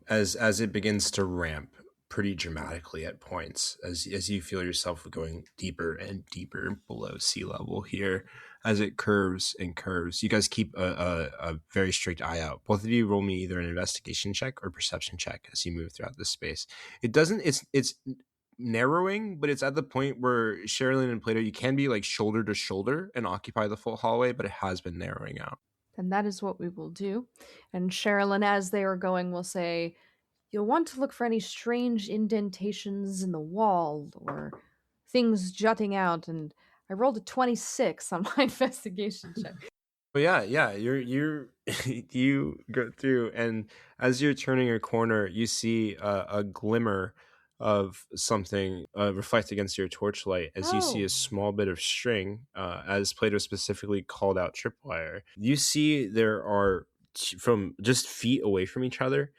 as it begins to ramp pretty dramatically at points as you feel yourself going deeper and deeper below sea level here as it curves and curves. You guys keep a very strict eye out. Both of you roll me either an investigation check or perception check as you move throughout this space. It's narrowing, but it's at the point where Sherilyn and Plato, you can be like shoulder to shoulder and occupy the full hallway, but it has been narrowing out. Then that is what we will do. And Sherilyn, as they are going, will say, you'll want to look for any strange indentations in the wall or things jutting out. And I rolled a 26 on my investigation check. But yeah, you're you go through, and as you're turning a corner, you see a glimmer of something reflect against your torchlight as you see Oh, a small bit of string, as Plato specifically called out tripwire. You see there are from just feet away from each other,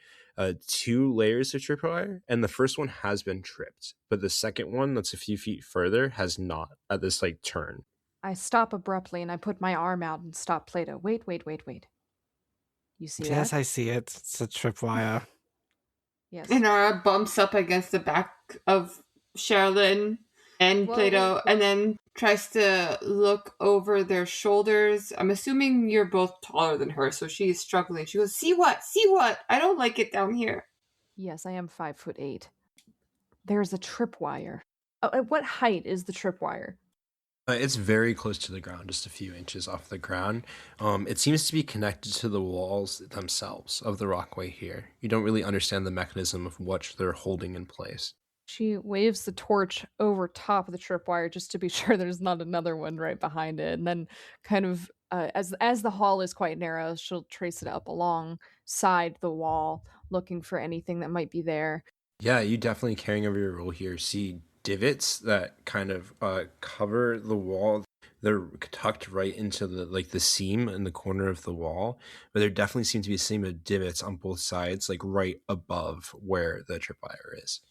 two layers of tripwire, and the first one has been tripped, but the second one that's a few feet further has not at this like turn. I stop abruptly and I put my arm out and stop Plato. Wait, wait, wait, wait. You see Yes, that? I see it. It's a tripwire. Yes. Inara bumps up against the back of Sherilyn and Whoa, Plato whoa, and whoa. then tries to look over their shoulders. I'm assuming you're both taller than her, so she's struggling. She goes, "See what? See what? I don't like it down here." Yes, I am 5'8". There's a tripwire. Oh, at what height is the tripwire? It's very close to the ground, just a few inches off the ground. It seems to be connected to the walls themselves of the rockway here. You don't really understand the mechanism of what they're holding in place. She waves the torch over top of the tripwire just to be sure there's not another one right behind it. And then, kind of, as the hall is quite narrow, she'll trace it up alongside the wall, looking for anything that might be there. Yeah, you definitely carrying over your role here. See divots that kind of cover the wall. They're tucked right into the seam in the corner of the wall, but there definitely seem to be a seam of divots on both sides, like right above where the tripwire is.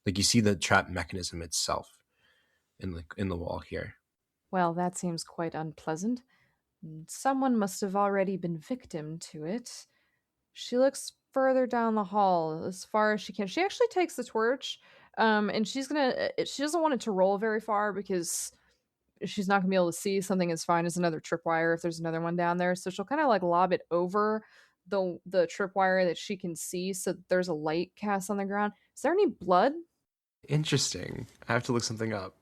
Like you see the trap mechanism itself in the wall here. Well, that seems quite unpleasant. Someone must have already been victim to it. She looks further down the hall as far as she can. She actually takes the torch, and she doesn't want it to roll very far because she's not gonna be able to see something as fine as another tripwire if there's another one down there. So she'll kind of like lob it over the tripwire that she can see, so there's a light cast on the ground. Is there any blood? Interesting. I have to look something up.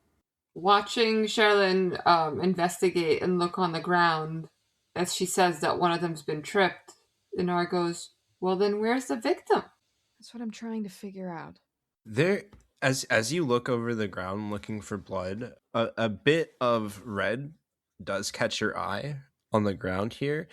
Watching Sherilyn investigate and look on the ground as she says that one of them's been tripped, Inara goes, "Well, then where's the victim?" That's what I'm trying to figure out. There, as you look over the ground looking for blood, a bit of red does catch your eye on the ground here.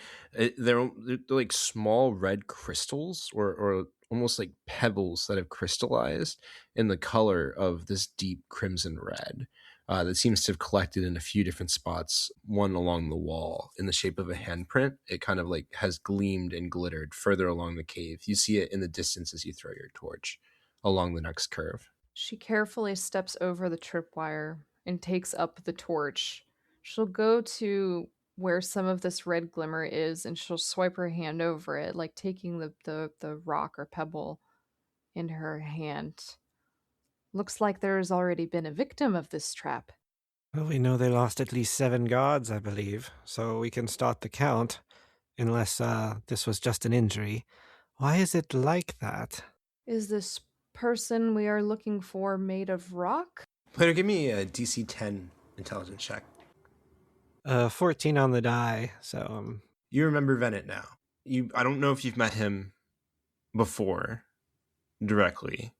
They're like small red crystals, or almost like pebbles that have crystallized in the color of this deep crimson red. That seems to have collected in a few different spots, one along the wall in the shape of a handprint. It kind of like has gleamed and glittered further along the cave. You see it in the distance as you throw your torch along the next curve. She carefully steps over the tripwire and takes up the torch. She'll go to where some of this red glimmer is and she'll swipe her hand over it, like taking the rock or pebble in her hand. Looks like there's already been a victim of this trap. Well, we know they lost at least 7 guards, I believe, so we can start the count, unless this was just an injury. Why is it like that? Is this person we are looking for made of rock? Player, give me a DC 10 intelligence check. 14 on the die, so You remember Venet now. I don't know if you've met him before directly,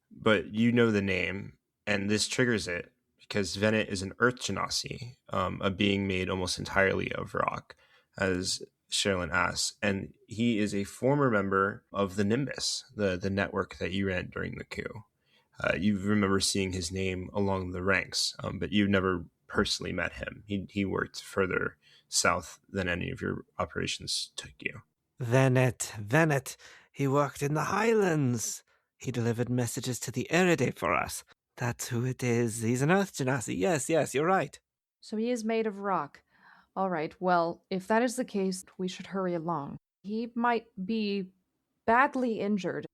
but you know the name, and this triggers it because Venet is an Earth Genasi, a being made almost entirely of rock, as Sherilyn asks, and he is a former member of the Nimbus, the network that you ran during the coup. You remember seeing his name along the ranks, but you've never personally met him. He worked further south than any of your operations took you. Venet. He worked in the Highlands. He delivered messages to the Erede for us. That's who it is. He's an Earth Genasi. Yes, you're right. So he is made of rock. All right, well, if that is the case, we should hurry along. He might be badly injured.